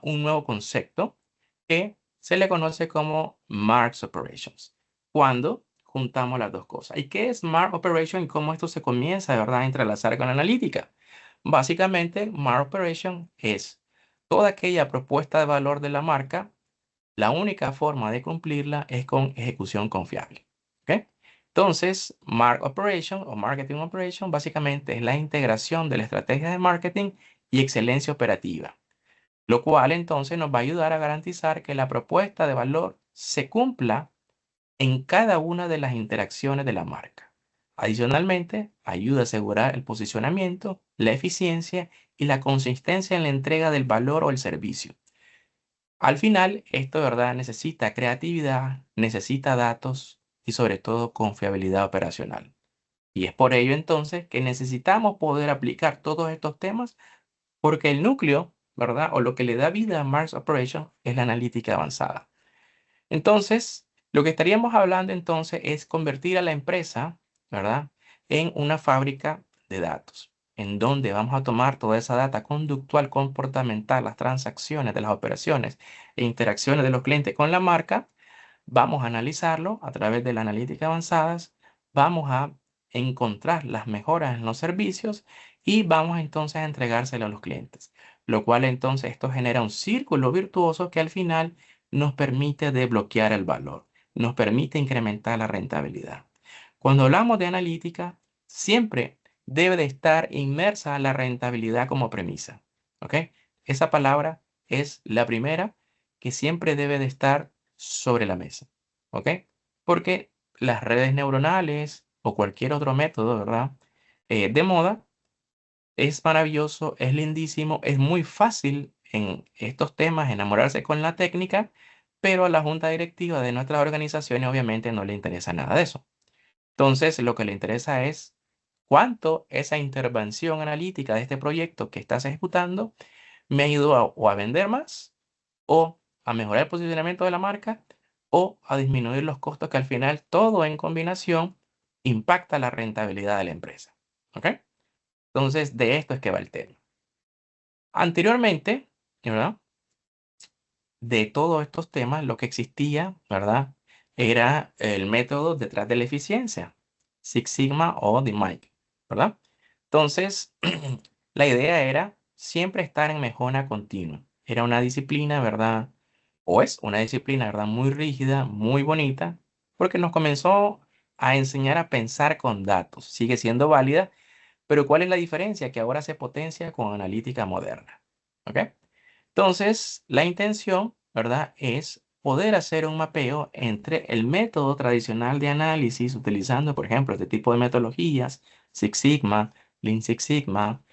[SPEAKER 3] un nuevo concepto que se le conoce como Marks Operations, cuando juntamos las dos cosas. ¿Y qué es Mark Operation y cómo esto se comienza, de verdad, a entrelazar con la analítica? Básicamente, Mark Operation es toda aquella propuesta de valor de la marca. La única forma de cumplirla es con ejecución confiable. ¿Ok? Entonces, Mark Operation o Marketing Operation básicamente es la integración de la estrategia de marketing y excelencia operativa, lo cual entonces nos va a ayudar a garantizar que la propuesta de valor se cumpla en cada una de las interacciones de la marca. Adicionalmente, ayuda a asegurar el posicionamiento, la eficiencia y la consistencia en la entrega del valor o el servicio. Al final, esto de verdad necesita creatividad, necesita datos y sobre todo confiabilidad operacional. Y es por ello entonces que necesitamos poder aplicar todos estos temas porque el núcleo, ¿verdad? O lo que le da vida a Mars Operation es la analítica avanzada. Entonces, lo que estaríamos hablando entonces es convertir a la empresa, ¿verdad?, en una fábrica de datos, en donde vamos a tomar toda esa data conductual, comportamental, las transacciones de las operaciones e interacciones de los clientes con la marca. Vamos a analizarlo a través de la analítica avanzadas, vamos a encontrar las mejoras en los servicios y vamos entonces a entregárselo a los clientes, lo cual entonces esto genera un círculo virtuoso que al final nos permite desbloquear el valor, nos permite incrementar la rentabilidad. Cuando hablamos de analítica, siempre debe de estar inmersa la rentabilidad como premisa, ¿ok? Esa palabra es la primera que siempre debe de estar sobre la mesa, ¿ok? Porque las redes neuronales o cualquier otro método, ¿verdad?, de moda, es maravilloso, es lindísimo, es muy fácil en estos temas enamorarse con la técnica, pero a la junta directiva de nuestras organizaciones obviamente no le interesa nada de eso. Entonces, lo que le interesa es cuánto esa intervención analítica de este proyecto que estás ejecutando me ayudó o a vender más, o a mejorar el posicionamiento de la marca, o a disminuir los costos, que al final todo en combinación impacta la rentabilidad de la empresa. ¿Ok? Entonces, de esto es que va el tema. Anteriormente, ¿verdad? De todos estos temas, lo que existía, ¿verdad? Era el método detrás de la eficiencia, Six Sigma o DMAIC, ¿verdad? Entonces, la idea era siempre estar en mejora continua. Era una disciplina, ¿verdad? O es una disciplina, ¿verdad? Muy rígida, muy bonita, porque nos comenzó a enseñar a pensar con datos. Sigue siendo válida, pero ¿cuál es la diferencia? Que ahora se potencia con analítica moderna. ¿Ok? Entonces, la intención, ¿verdad? Es poder hacer un mapeo entre el método tradicional de análisis, utilizando, por ejemplo, este tipo de metodologías, Six Sigma, Lean Six Sigma,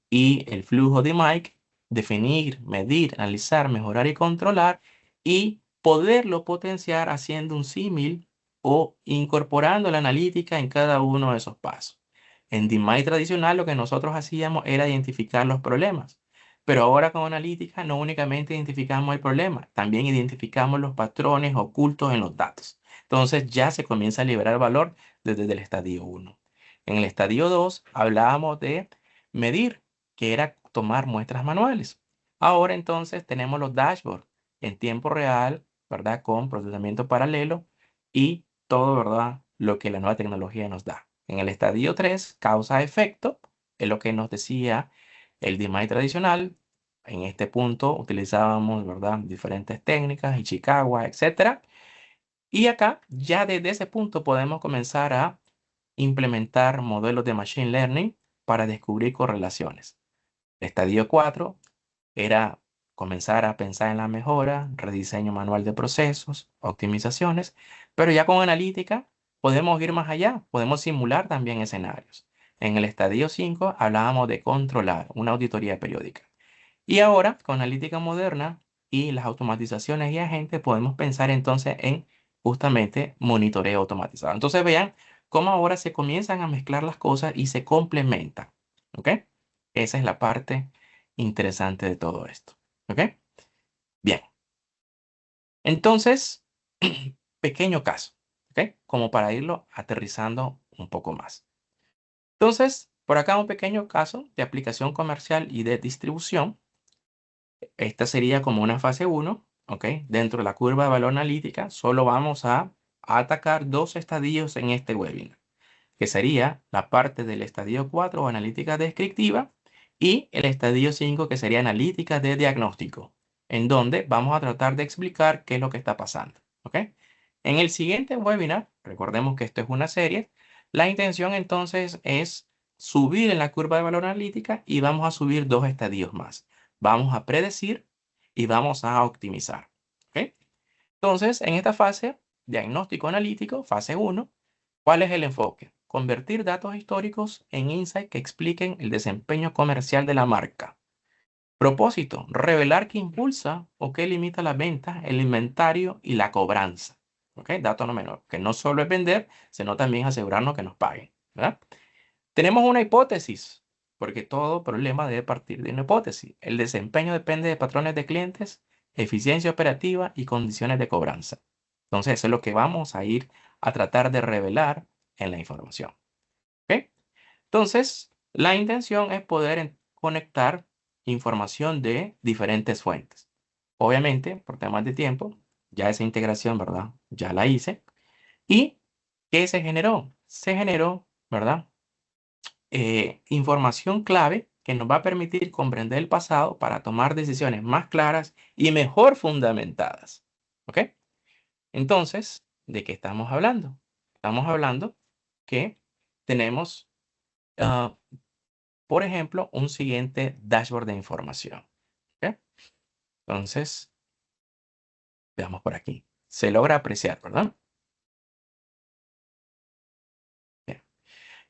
[SPEAKER 3] y el flujo de Mike, definir, medir, analizar, mejorar y controlar, y poderlo potenciar haciendo un símil o incorporando la analítica en cada uno de esos pasos. En DMAIC tradicional lo que nosotros hacíamos era identificar los problemas, pero ahora con analítica no únicamente identificamos el problema, también identificamos los patrones ocultos en los datos. Entonces ya se comienza a liberar valor desde el estadio 1. En el estadio 2 hablábamos de medir, que era tomar muestras manuales. Ahora entonces tenemos los dashboards en tiempo real, ¿verdad? Con procesamiento paralelo y todo, ¿verdad? Lo que la nueva tecnología nos da. En el estadio 3, causa-efecto, es lo que nos decía el DMAI tradicional. En este punto utilizábamos, ¿verdad? Diferentes técnicas, Ichikawa, etcétera. Y acá, ya desde ese punto podemos comenzar a implementar modelos de Machine Learning para descubrir correlaciones. Estadio 4 era comenzar a pensar en la mejora, rediseño manual de procesos, optimizaciones, pero ya con analítica podemos ir más allá, podemos simular también escenarios. En el estadio 5 hablábamos de controlar una auditoría periódica. Y ahora, con analítica moderna y las automatizaciones y agentes, podemos pensar entonces en justamente monitoreo automatizado. Entonces vean cómo ahora se comienzan a mezclar las cosas y se complementan. ¿Ok? Esa es la parte interesante de todo esto. ¿Ok? Bien. Entonces, pequeño caso. ¿Ok? Como para irlo aterrizando un poco más. Entonces, por acá un pequeño caso de aplicación comercial y de distribución. Esta sería como una fase 1, ¿ok? Dentro de la curva de valor analítica, solo vamos a atacar dos estadios en este webinar, que sería la parte del estadio 4 o analítica descriptiva y el estadio 5 que sería analítica de diagnóstico, en donde vamos a tratar de explicar qué es lo que está pasando, ¿ok? En el siguiente webinar, recordemos que esto es una serie, la intención entonces es subir en la curva de valor analítica y vamos a subir dos estadios más. Vamos a predecir y vamos a optimizar, ¿ok? Entonces, en esta fase, diagnóstico analítico, fase 1, ¿cuál es el enfoque? Convertir datos históricos en insights que expliquen el desempeño comercial de la marca. Propósito, revelar qué impulsa o qué limita las ventas, el inventario y la cobranza. ¿Ok? Dato no menor, que no solo es vender, sino también asegurarnos que nos paguen, ¿verdad? Tenemos una hipótesis, porque todo problema debe partir de una hipótesis. El desempeño depende de patrones de clientes, eficiencia operativa y condiciones de cobranza. Entonces, eso es lo que vamos a ir a tratar de revelar en la información. ¿Ok? Entonces, la intención es poder conectar información de diferentes fuentes. Obviamente, por temas de tiempo, ya esa integración, ¿verdad? Ya la hice. ¿Y qué se generó? Se generó, ¿verdad? Información clave que nos va a permitir comprender el pasado para tomar decisiones más claras y mejor fundamentadas. ¿Ok? Entonces, ¿de qué estamos hablando? Estamos hablando que tenemos, ah, por ejemplo, un siguiente dashboard de información. ¿Ok? Entonces, veamos por aquí. Se logra apreciar, ¿verdad? Bien.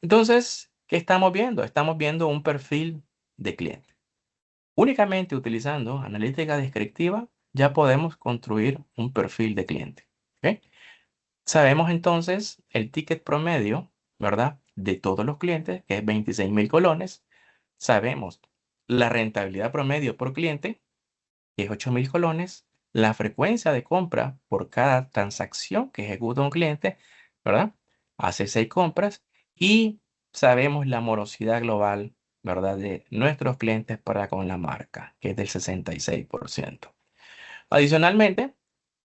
[SPEAKER 3] Entonces, ¿qué estamos viendo? Estamos viendo un perfil de cliente. Únicamente utilizando analítica descriptiva ya podemos construir un perfil de cliente. ¿Ok? Sabemos entonces el ticket promedio, ¿verdad? De todos los clientes, que es 26.000 colones. Sabemos la rentabilidad promedio por cliente, que es 8.000 colones, la frecuencia de compra por cada transacción que ejecuta un cliente, ¿verdad? Hace 6 compras y sabemos la morosidad global, ¿verdad? De nuestros clientes para con la marca, que es del 66%. Adicionalmente,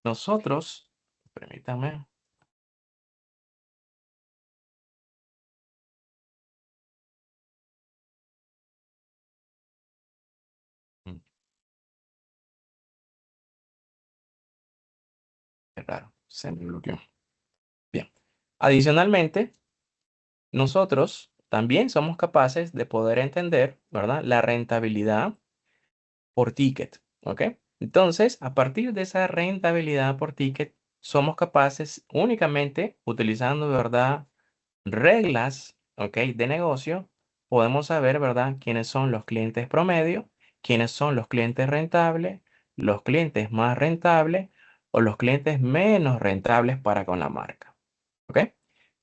[SPEAKER 3] nosotros, permítanme. Mm, Qué raro, se me bloqueó. Bien. Adicionalmente, nosotros también somos capaces de poder entender, ¿verdad? La rentabilidad por ticket, ¿ok? Entonces, a partir de esa rentabilidad por ticket, somos capaces únicamente utilizando, ¿verdad? Reglas, ¿ok? De negocio, podemos saber, ¿verdad? Quiénes son los clientes promedio, quiénes son los clientes rentables, los clientes más rentables o los clientes menos rentables para con la marca, ¿ok?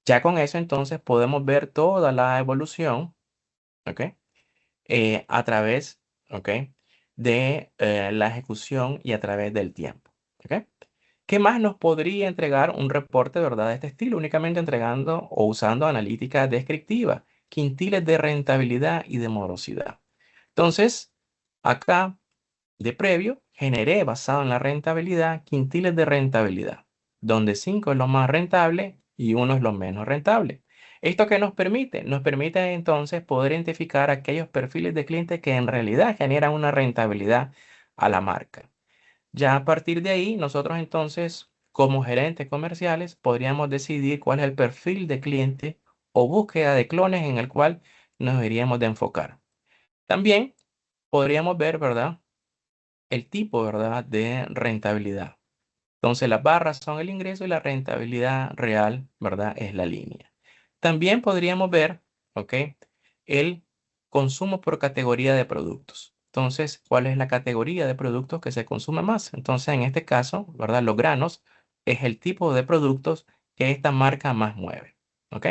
[SPEAKER 3] Ya con eso entonces podemos ver toda la evolución, ¿ok? A través, ¿ok? De la ejecución y a través del tiempo, ¿ok? ¿Qué más nos podría entregar un reporte, verdad, de este estilo? Únicamente entregando o usando analítica descriptiva, quintiles de rentabilidad y de morosidad. Entonces, acá de previo, generé basado en la rentabilidad quintiles de rentabilidad, donde 5 es lo más rentable y 1 es lo menos rentable. ¿Esto qué nos permite? Nos permite entonces poder identificar aquellos perfiles de clientes que en realidad generan una rentabilidad a la marca. Ya a partir de ahí, nosotros entonces, como gerentes comerciales, podríamos decidir cuál es el perfil de cliente o búsqueda de clones en el cual nos iríamos de enfocar. También podríamos ver, ¿verdad? El tipo, ¿verdad? De rentabilidad. Entonces, las barras son el ingreso y la rentabilidad real, ¿verdad? Es la línea. También podríamos ver, ¿ok? El consumo por categoría de productos. Entonces, ¿cuál es la categoría de productos que se consume más? Entonces, en este caso, ¿verdad? Los granos es el tipo de productos que esta marca más mueve, ¿ok?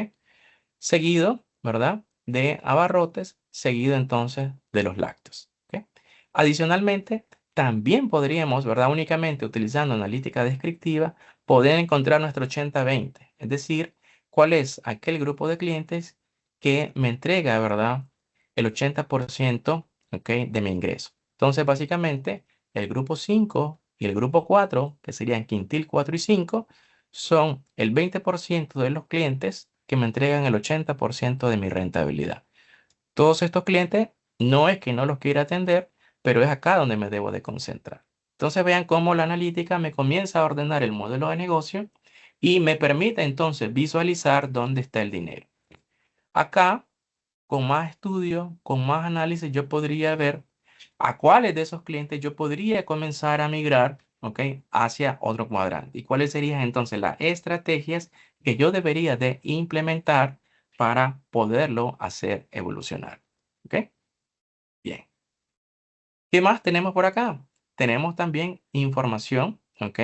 [SPEAKER 3] Seguido, ¿verdad? De abarrotes, seguido entonces de los lácteos, ¿ok? Adicionalmente, también podríamos, ¿verdad? Únicamente utilizando analítica descriptiva, poder encontrar nuestro 80-20, es decir, cuál es aquel grupo de clientes que me entrega, ¿verdad? El 80%, ¿ok? De mi ingreso. Entonces, básicamente, el grupo 5 y el grupo 4, que serían quintil 4 y 5, son el 20% de los clientes que me entregan el 80% de mi rentabilidad. Todos estos clientes no es que no los quiera atender, pero es acá donde me debo de concentrar. Entonces vean cómo la analítica me comienza a ordenar el modelo de negocio y me permite entonces visualizar dónde está el dinero. Acá, con más estudio, con más análisis, yo podría ver a cuáles de esos clientes yo podría comenzar a migrar, ¿ok? Hacia otro cuadrante. ¿Y cuáles serían entonces las estrategias que yo debería de implementar para poderlo hacer evolucionar? ¿Ok? Bien. ¿Qué más tenemos por acá? Tenemos también información, ¿ok?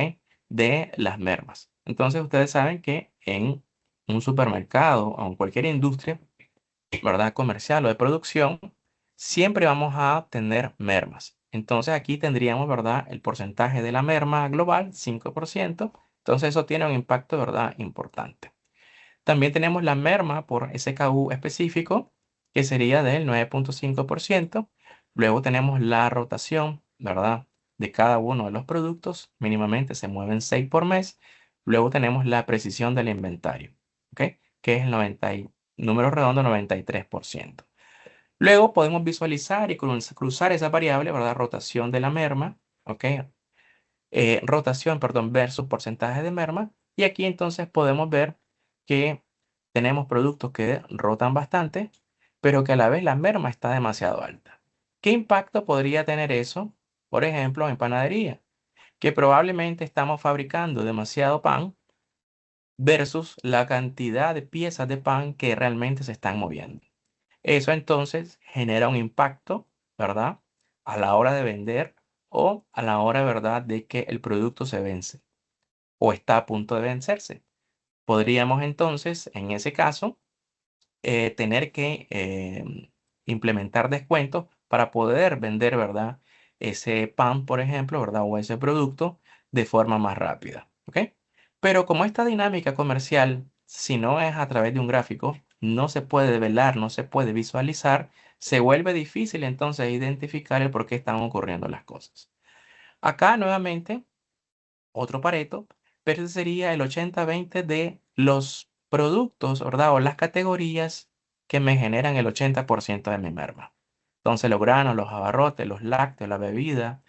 [SPEAKER 3] De las mermas. Entonces ustedes saben que en un supermercado o en cualquier industria, ¿verdad? Comercial o de producción, siempre vamos a tener mermas. Entonces aquí tendríamos, ¿verdad? El porcentaje de la merma global, 5%. Entonces eso tiene un impacto, ¿verdad? Importante. También tenemos la merma por SKU específico, que sería del 9.5%. Luego tenemos la rotación, ¿verdad? De cada uno de los productos. Mínimamente se mueven 6 por mes. Luego tenemos la precisión del inventario, ¿ok? Que es el 90 número redondo 93%. Luego podemos visualizar y cruzar esa variable, ¿verdad? Rotación de la merma, ¿ok? Rotación, perdón, versus porcentaje de merma. Y aquí entonces podemos ver que tenemos productos que rotan bastante, pero que a la vez la merma está demasiado alta. ¿Qué impacto podría tener eso? Por ejemplo, en panadería, que probablemente estamos fabricando demasiado pan versus la cantidad de piezas de pan que realmente se están moviendo. Eso entonces genera un impacto, ¿verdad? A la hora de vender o a la hora, ¿verdad?, de que el producto se vence o está a punto de vencerse. Podríamos entonces, en ese caso, tener que implementar descuentos para poder vender, ¿verdad? Ese pan, por ejemplo, ¿verdad? O ese producto de forma más rápida, ¿ok? Pero como esta dinámica comercial, si no es a través de un gráfico, no se puede develar, no se puede visualizar, se vuelve difícil entonces identificar el por qué están ocurriendo las cosas. Acá nuevamente, otro Pareto, pero ese sería el 80-20 de los productos, ¿verdad? O las categorías que me generan el 80% de mi merma. Entonces, los granos, los abarrotes, los lácteos, la bebida,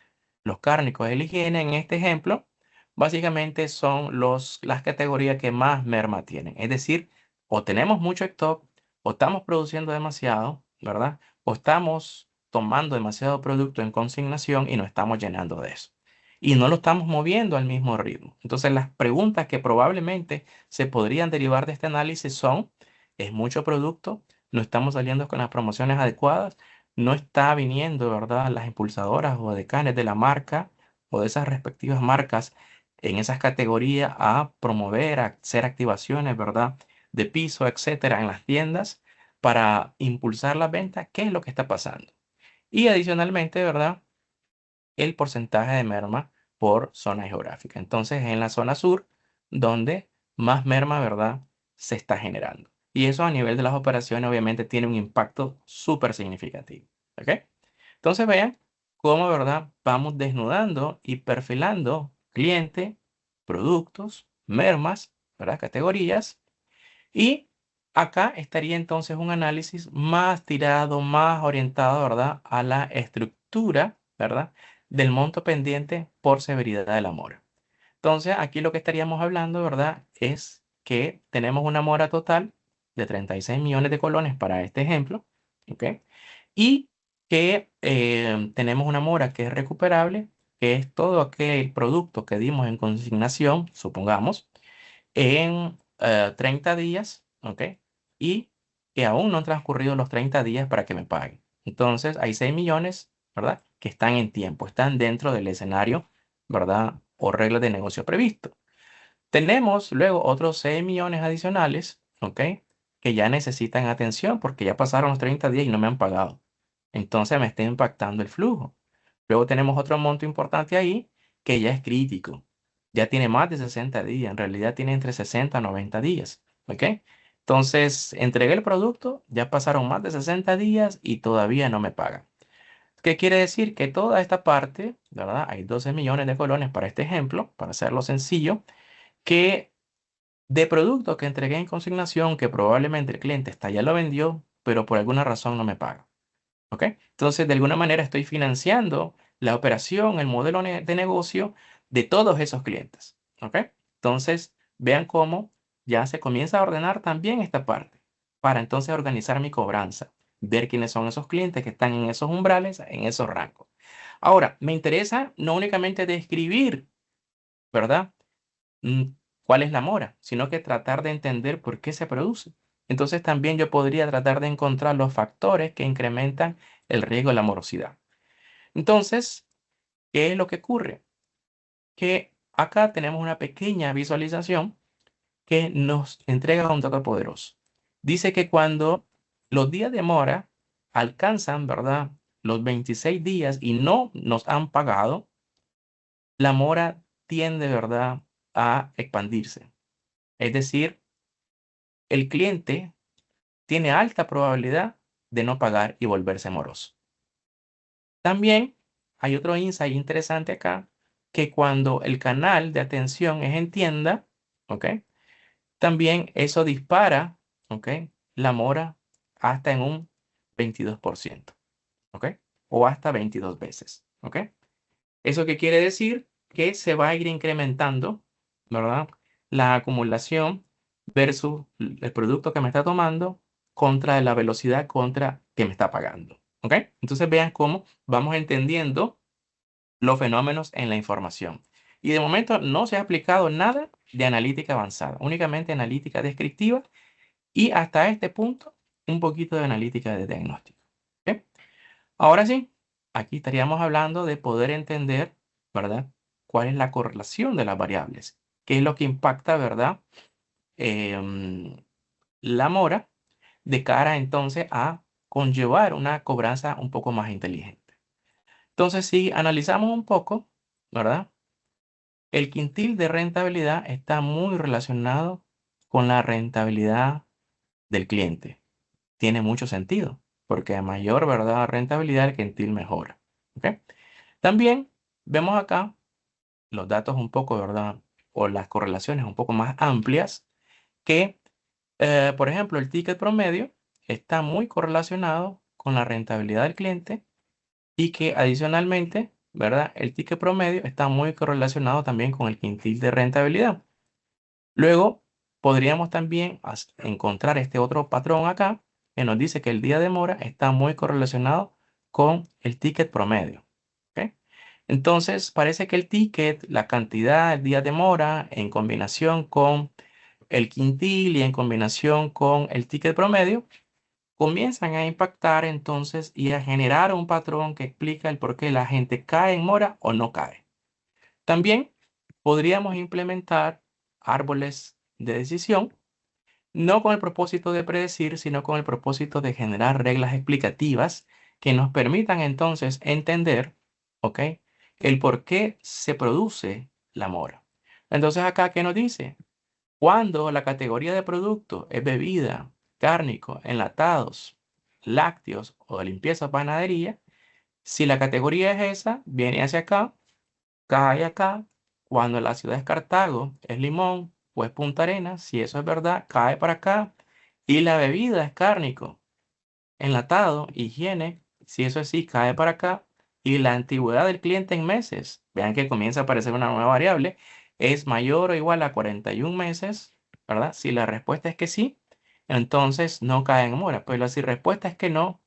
[SPEAKER 3] los cárnicos, el higiene, en este ejemplo, básicamente son las categorías que más merma tienen. Es decir, o tenemos mucho stock, o estamos produciendo demasiado, ¿verdad? O estamos tomando demasiado producto en consignación y nos estamos llenando de eso y no lo estamos moviendo al mismo ritmo. Entonces, las preguntas que probablemente se podrían derivar de este análisis son, ¿es mucho producto? ¿No estamos saliendo con las promociones adecuadas? ¿No está viniendo, verdad, las impulsadoras o decanes de la marca o de esas respectivas marcas en esas categorías a promover, a hacer activaciones, verdad, de piso, etcétera, en las tiendas para impulsar las ventas? ¿Qué es lo que está pasando? Y adicionalmente, ¿verdad? El porcentaje de merma por zona geográfica. Entonces, en la zona sur, donde más merma, ¿verdad?, se está generando. Y eso a nivel de las operaciones, obviamente, tiene un impacto súper significativo. ¿Ok? Entonces, vean cómo, ¿verdad?, vamos desnudando y perfilando cliente, productos, mermas, ¿verdad?, categorías. Y acá estaría entonces un análisis más tirado, más orientado, ¿verdad?, a la estructura, ¿verdad?, del monto pendiente por severidad de la mora. Entonces, aquí lo que estaríamos hablando, ¿verdad?, es que tenemos una mora total de 36 millones de colones para este ejemplo, ¿ok? Y que tenemos una mora que es recuperable, que es todo aquel producto que dimos en consignación, supongamos, en 30 días, ¿ok? Y que aún no han transcurrido los 30 días para que me paguen. Entonces, hay 6 millones, ¿verdad? Que están en tiempo, están dentro del escenario, ¿verdad? O reglas de negocio previsto. Tenemos luego otros 6 millones adicionales, ¿ok? Que ya necesitan atención porque ya pasaron los 30 días y no me han pagado. Entonces me está impactando el flujo. Luego tenemos otro monto importante ahí que ya es crítico. Ya tiene más de 60 días. En realidad tiene entre 60 a 90 días. ¿Ok? Entonces entregué el producto, ya pasaron más de 60 días y todavía no me pagan. ¿Qué quiere decir? Que toda esta parte, ¿verdad? Hay 12 millones de colones para este ejemplo, para hacerlo sencillo, que de producto que entregué en consignación que probablemente el cliente hasta ya lo vendió, pero por alguna razón no me paga. ¿Ok? Entonces, de alguna manera estoy financiando la operación, el modelo de negocio de todos esos clientes. ¿Ok? Entonces, vean cómo ya se comienza a ordenar también esta parte para entonces organizar mi cobranza, ver quiénes son esos clientes que están en esos umbrales, en esos rangos. Ahora, me interesa no únicamente describir, ¿verdad? mm, cuál es la mora, sino que tratar de entender por qué se produce. Entonces también yo podría tratar de encontrar los factores que incrementan el riesgo de la morosidad. Entonces, ¿qué es lo que ocurre? Que acá tenemos una pequeña visualización que nos entrega un dato poderoso. Dice que cuando los días de mora alcanzan, ¿verdad?, los 26 días y no nos han pagado, la mora tiende, ¿verdad?, a expandirse. Es decir, el cliente tiene alta probabilidad de no pagar y volverse moroso. También hay otro insight interesante acá, que cuando el canal de atención es en tienda, ¿ok? También eso dispara, ¿ok?, la mora hasta en un 22%, ¿ok? O hasta 22 veces, ¿ok? ¿Eso qué quiere decir? Que se va a ir incrementando, ¿verdad?, la acumulación versus el producto que me está tomando contra la velocidad contra que me está pagando. ¿Ok? Entonces vean cómo vamos entendiendo los fenómenos en la información. Y de momento no se ha aplicado nada de analítica avanzada, únicamente analítica descriptiva y hasta este punto un poquito de analítica de diagnóstico. ¿Ok? Ahora sí, aquí estaríamos hablando de poder entender, ¿verdad?, cuál es la correlación de las variables, qué es lo que impacta, ¿verdad?, Em, la mora de cara entonces a conllevar una cobranza un poco más inteligente. Entonces, si analizamos un poco, ¿verdad? El quintil de rentabilidad está muy relacionado con la rentabilidad del cliente. Tiene mucho sentido, porque a mayor, ¿verdad?, rentabilidad, el quintil mejora. ¿Ok? También vemos acá los datos un poco, ¿verdad? O las correlaciones un poco más amplias que, por ejemplo, el ticket promedio está muy correlacionado con la rentabilidad del cliente y que adicionalmente, ¿verdad? El ticket promedio está muy correlacionado también con el quintil de rentabilidad. Luego, podríamos también encontrar este otro patrón acá que nos dice que el día de mora está muy correlacionado con el ticket promedio. ¿Ok? Entonces, parece que el ticket, la cantidad, el día de mora, en combinación con el quintil y en combinación con el ticket promedio, comienzan a impactar entonces y a generar un patrón que explica el por qué la gente cae en mora o no cae. También podríamos implementar árboles de decisión, no con el propósito de predecir, sino con el propósito de generar reglas explicativas que nos permitan entonces entender, ¿ok?, el por qué se produce la mora. Entonces acá, ¿qué nos dice? Cuando la categoría de producto es bebida, cárnico, enlatados, lácteos o de limpieza o panadería, si la categoría es esa, viene hacia acá, cae acá. Cuando la ciudad es Cartago, es Limón o es Punta Arenas, si eso es verdad, cae para acá. Y la bebida es cárnico, enlatado, higiene, si eso es sí, cae para acá. Y la antigüedad del cliente en meses, vean que comienza a aparecer una nueva variable, es mayor o igual a 41 meses, ¿verdad? Si la respuesta es que sí, entonces no cae en mora. Pero si la respuesta es que no,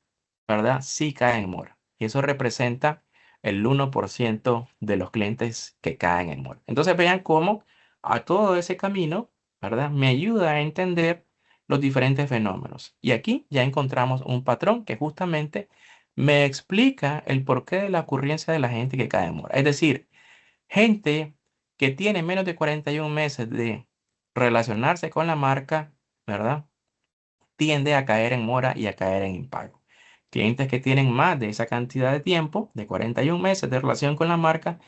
[SPEAKER 3] ¿verdad? Sí cae en mora. Y eso representa el 1% de los clientes que caen en mora. Entonces vean cómo a todo ese camino, ¿verdad? Me ayuda a entender los diferentes fenómenos. Y aquí ya encontramos un patrón que justamente me explica el porqué de la ocurrencia de la gente que cae en mora. Es decir, gente que tiene menos de 41 meses de relacionarse con la marca, ¿verdad?, tiende a caer en mora y a caer en impago. Clientes que tienen más de esa cantidad de tiempo, de 41 meses de relación con la marca,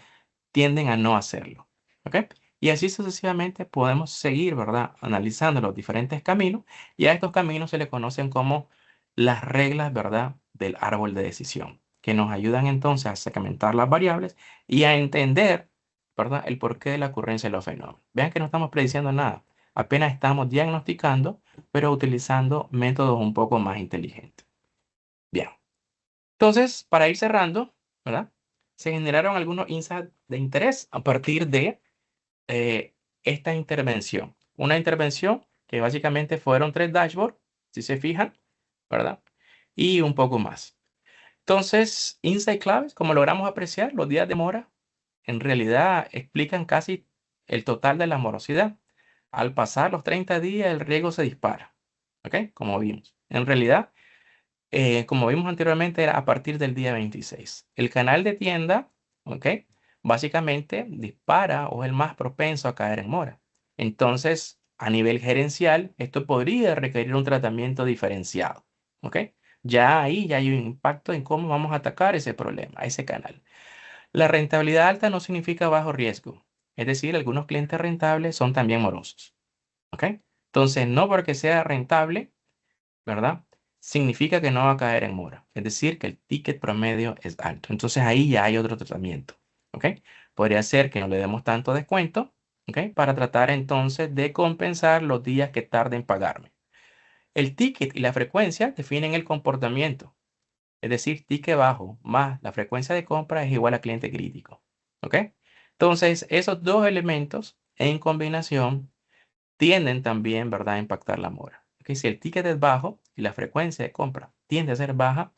[SPEAKER 3] tienden a no hacerlo. ¿Ok? Y así sucesivamente podemos seguir, ¿verdad?, analizando los diferentes caminos, y a estos caminos se le conocen como las reglas, ¿verdad?, del árbol de decisión, que nos ayudan entonces a segmentar las variables y a entender, ¿verdad?, el porqué de la ocurrencia de los fenómenos. Vean que no estamos prediciendo nada, apenas estamos diagnosticando, pero utilizando métodos un poco más inteligentes. Bien, entonces, para ir cerrando, ¿verdad?, se generaron algunos insights de interés a partir de esta intervención. Una intervención que básicamente fueron 3 dashboards, si se fijan, ¿verdad? Y un poco más. Entonces, insight claves, como logramos apreciar, los días de mora en realidad explican casi el total de la morosidad. Al pasar los 30 días, el riesgo se dispara. ¿Ok? Como vimos. En realidad, como vimos anteriormente, era a partir del día 26. El canal de tienda, ¿ok?, básicamente dispara o es el más propenso a caer en mora. Entonces, a nivel gerencial, esto podría requerir un tratamiento diferenciado. ¿Ok? Ya ahí ya hay un impacto en cómo vamos a atacar ese problema, ese canal. La rentabilidad alta no significa bajo riesgo. Es decir, algunos clientes rentables son también morosos. ¿Ok? Entonces, no porque sea rentable, ¿verdad?, significa que no va a caer en mora. Es decir, que el ticket promedio es alto. Entonces ahí ya hay otro tratamiento. ¿Ok? Podría ser que no le demos tanto descuento, ¿ok?, para tratar entonces de compensar los días que tarde en pagarme. El ticket y la frecuencia definen el comportamiento. Es decir, ticket bajo más la frecuencia de compra es igual a cliente crítico. ¿Ok? Entonces, esos dos elementos en combinación tienden también, ¿verdad?, a impactar la mora. ¿Ok? Si el ticket es bajo y la frecuencia de compra tiende a ser baja,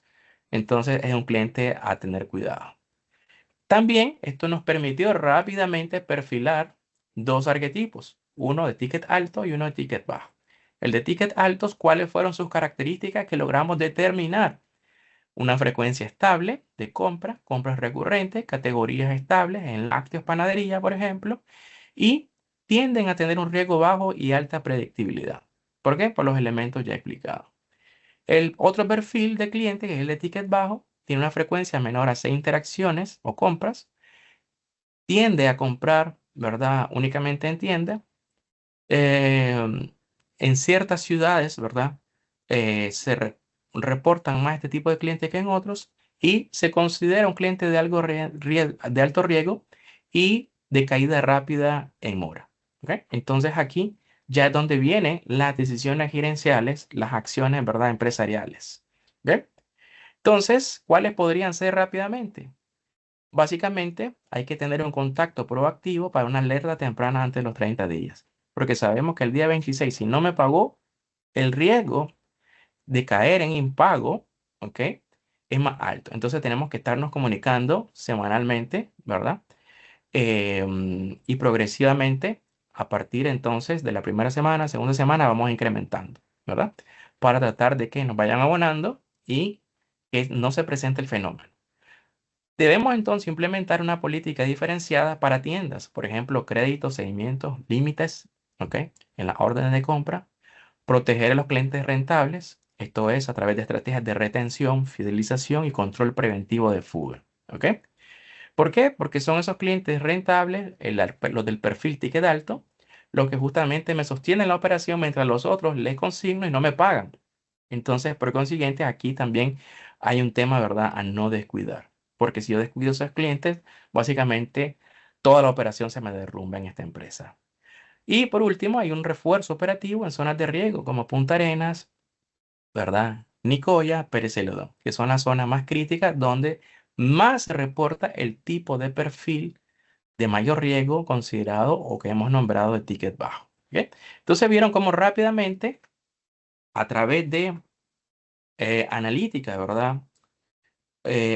[SPEAKER 3] entonces es un cliente a tener cuidado. También esto nos permitió rápidamente perfilar dos arquetipos, uno de ticket alto y uno de ticket bajo. El de ticket altos, ¿cuáles fueron sus características que logramos determinar? Una frecuencia estable de compra, compras recurrentes, categorías estables en lácteos, panadería, por ejemplo, y tienden a tener un riesgo bajo y alta predictibilidad. ¿Por qué? Por los elementos ya explicados. El otro perfil de cliente, que es el de ticket bajo, tiene una frecuencia menor a 6 interacciones o compras, tiende a comprar, ¿verdad? Únicamente en tienda. En ciertas ciudades, ¿verdad? Reportan más este tipo de cliente que en otros y se considera un cliente de, de alto riesgo y de caída rápida en mora. ¿Ok? Entonces aquí ya es donde vienen las decisiones gerenciales, las acciones, ¿verdad? Empresariales. ¿Ok? Entonces, ¿cuáles podrían ser rápidamente? Básicamente, hay que tener un contacto proactivo para una alerta temprana antes de los 30 días, porque sabemos que el día 26, si no me pagó, el riesgo de caer en impago, ¿ok? Es más alto. Entonces tenemos que estarnos comunicando semanalmente, ¿verdad? Y progresivamente, a partir entonces de la primera semana, segunda semana, vamos incrementando, ¿verdad? Para tratar de que nos vayan abonando y que no se presente el fenómeno. Debemos entonces implementar una política diferenciada para tiendas, por ejemplo, créditos, seguimientos, límites, ¿ok? En las órdenes de compra, proteger a los clientes rentables, esto es a través de estrategias de retención, fidelización y control preventivo de fuga, ¿ok? ¿Por qué? Porque son esos clientes rentables, los del perfil ticket alto, los que justamente me sostienen la operación mientras los otros les consigno y no me pagan. Entonces, por consiguiente, aquí también hay un tema, ¿verdad?, a no descuidar. Porque si yo descuido a esos clientes, básicamente toda la operación se me derrumba en esta empresa. Y por último, hay un refuerzo operativo en zonas de riesgo como Punta Arenas, ¿verdad? Nicoya, Pérez Celedón, que son las zonas más críticas donde más se reporta el tipo de perfil de mayor riesgo considerado o que hemos nombrado de ticket bajo. ¿Ok? Entonces vieron cómo rápidamente, a través de analítica, ¿verdad?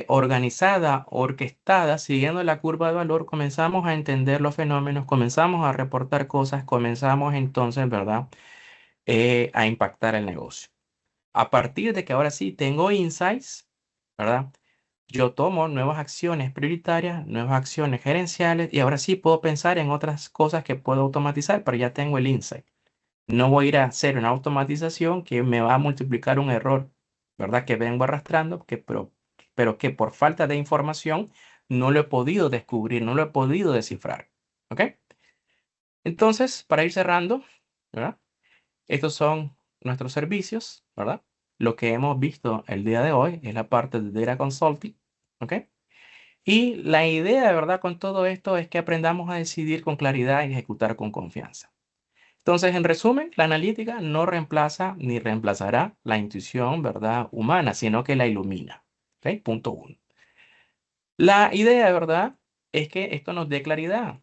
[SPEAKER 3] Organizada, orquestada, siguiendo la curva de valor, comenzamos a entender los fenómenos, comenzamos a reportar cosas, comenzamos entonces, ¿verdad? A impactar el negocio. A partir de que ahora sí tengo insights, ¿verdad? Yo tomo nuevas acciones prioritarias, nuevas acciones gerenciales y ahora sí puedo pensar en otras cosas que puedo automatizar, pero ya tengo el insight. No voy a ir a hacer una automatización que me va a multiplicar un error, ¿verdad? Que vengo arrastrando, pero que por falta de información no lo he podido descubrir, no lo he podido descifrar. ¿Ok? Entonces, para ir cerrando, ¿verdad? Estos son nuestros servicios, ¿verdad? Lo que hemos visto el día de hoy es la parte de Data Consulting, ¿ok? Y la idea, de verdad, con todo esto es que aprendamos a decidir con claridad y ejecutar con confianza. Entonces, en resumen, la analítica no reemplaza ni reemplazará la intuición, ¿verdad?, humana, sino que la ilumina. ¿Ok? Punto uno. La idea, ¿verdad?, es que esto nos dé claridad.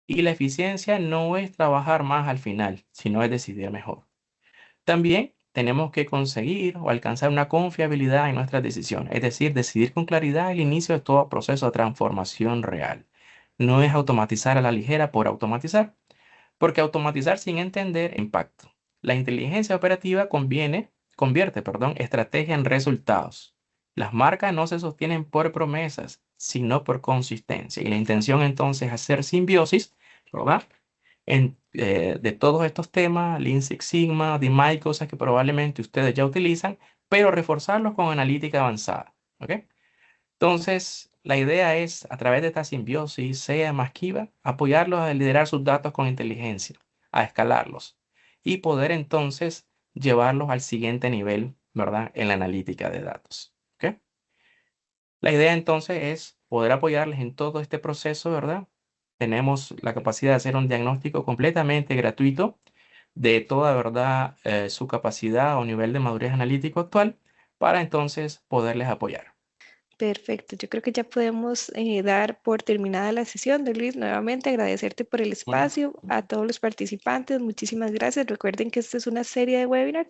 [SPEAKER 3] Y la eficiencia no es trabajar más al final, sino es decidir mejor. También tenemos que conseguir o alcanzar una confiabilidad en nuestras decisiones, es decir, decidir con claridad el inicio de todo proceso de transformación real. No es automatizar a la ligera por automatizar, porque automatizar sin entender impacto. La inteligencia operativa convierte, estrategia en resultados. Las marcas no se sostienen por promesas, sino por consistencia. Y la intención entonces es hacer simbiosis, ¿verdad? De todos estos temas, Lean Six Sigma, DMAIC, cosas que probablemente ustedes ya utilizan, pero reforzarlos con analítica avanzada. ¿Ok? Entonces, la idea es, a través de esta simbiosis, sea más Kiva, apoyarlos a liderar sus datos con inteligencia, a escalarlos y poder entonces llevarlos al siguiente nivel, ¿verdad? En la analítica de datos. ¿Ok? La idea entonces es poder apoyarles en todo este proceso, ¿verdad? Tenemos la capacidad de hacer un diagnóstico completamente gratuito de toda, ¿verdad? Su capacidad o nivel de madurez analítico actual para entonces poderles apoyar.
[SPEAKER 1] Perfecto, yo creo que ya podemos dar por terminada la sesión. De Luis, nuevamente agradecerte por el
[SPEAKER 3] Bueno,
[SPEAKER 1] espacio, a todos los participantes, muchísimas gracias. Recuerden que esta es una serie de webinar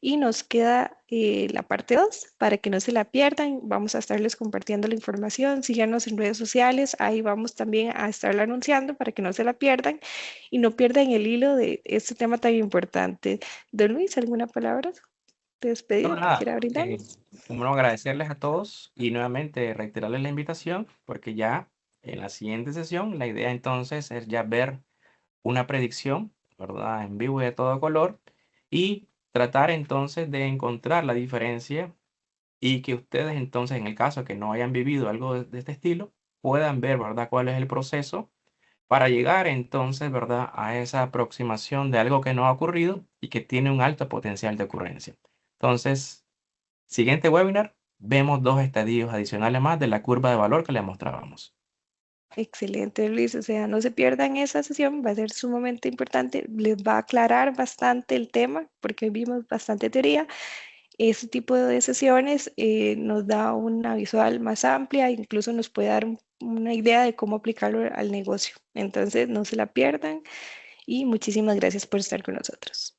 [SPEAKER 1] y nos queda la parte 2 para que no se la pierdan. Vamos a estarles compartiendo la información, síganos en redes sociales, ahí vamos también a estarla anunciando para que no se la pierdan y no pierdan el hilo de este tema tan importante. Don Luis, ¿alguna palabra de
[SPEAKER 3] no,
[SPEAKER 1] despedida que
[SPEAKER 3] nada.
[SPEAKER 1] quiera brindarnos?
[SPEAKER 3] Bueno, agradecerles a todos y nuevamente reiterarles la invitación porque ya en la siguiente sesión la idea entonces es ya ver una predicción, ¿verdad? En vivo y de todo color y tratar entonces de encontrar la diferencia y que ustedes entonces, en el caso que no hayan vivido algo de este estilo, puedan ver, ¿verdad?, cuál es el proceso para llegar entonces, ¿verdad?, a esa aproximación de algo que no ha ocurrido y que tiene un alto potencial de ocurrencia. Entonces, siguiente webinar, vemos 2 estadios adicionales más de la curva de valor que les mostrábamos.
[SPEAKER 1] Excelente, Luis. O sea, no se pierdan esa sesión, va a ser sumamente importante. Les va a aclarar bastante el tema porque hoy vimos bastante teoría. Este tipo de sesiones nos da una visual más amplia, incluso nos puede dar una idea de cómo aplicarlo al negocio. Entonces, no se la pierdan y muchísimas gracias por estar con nosotros.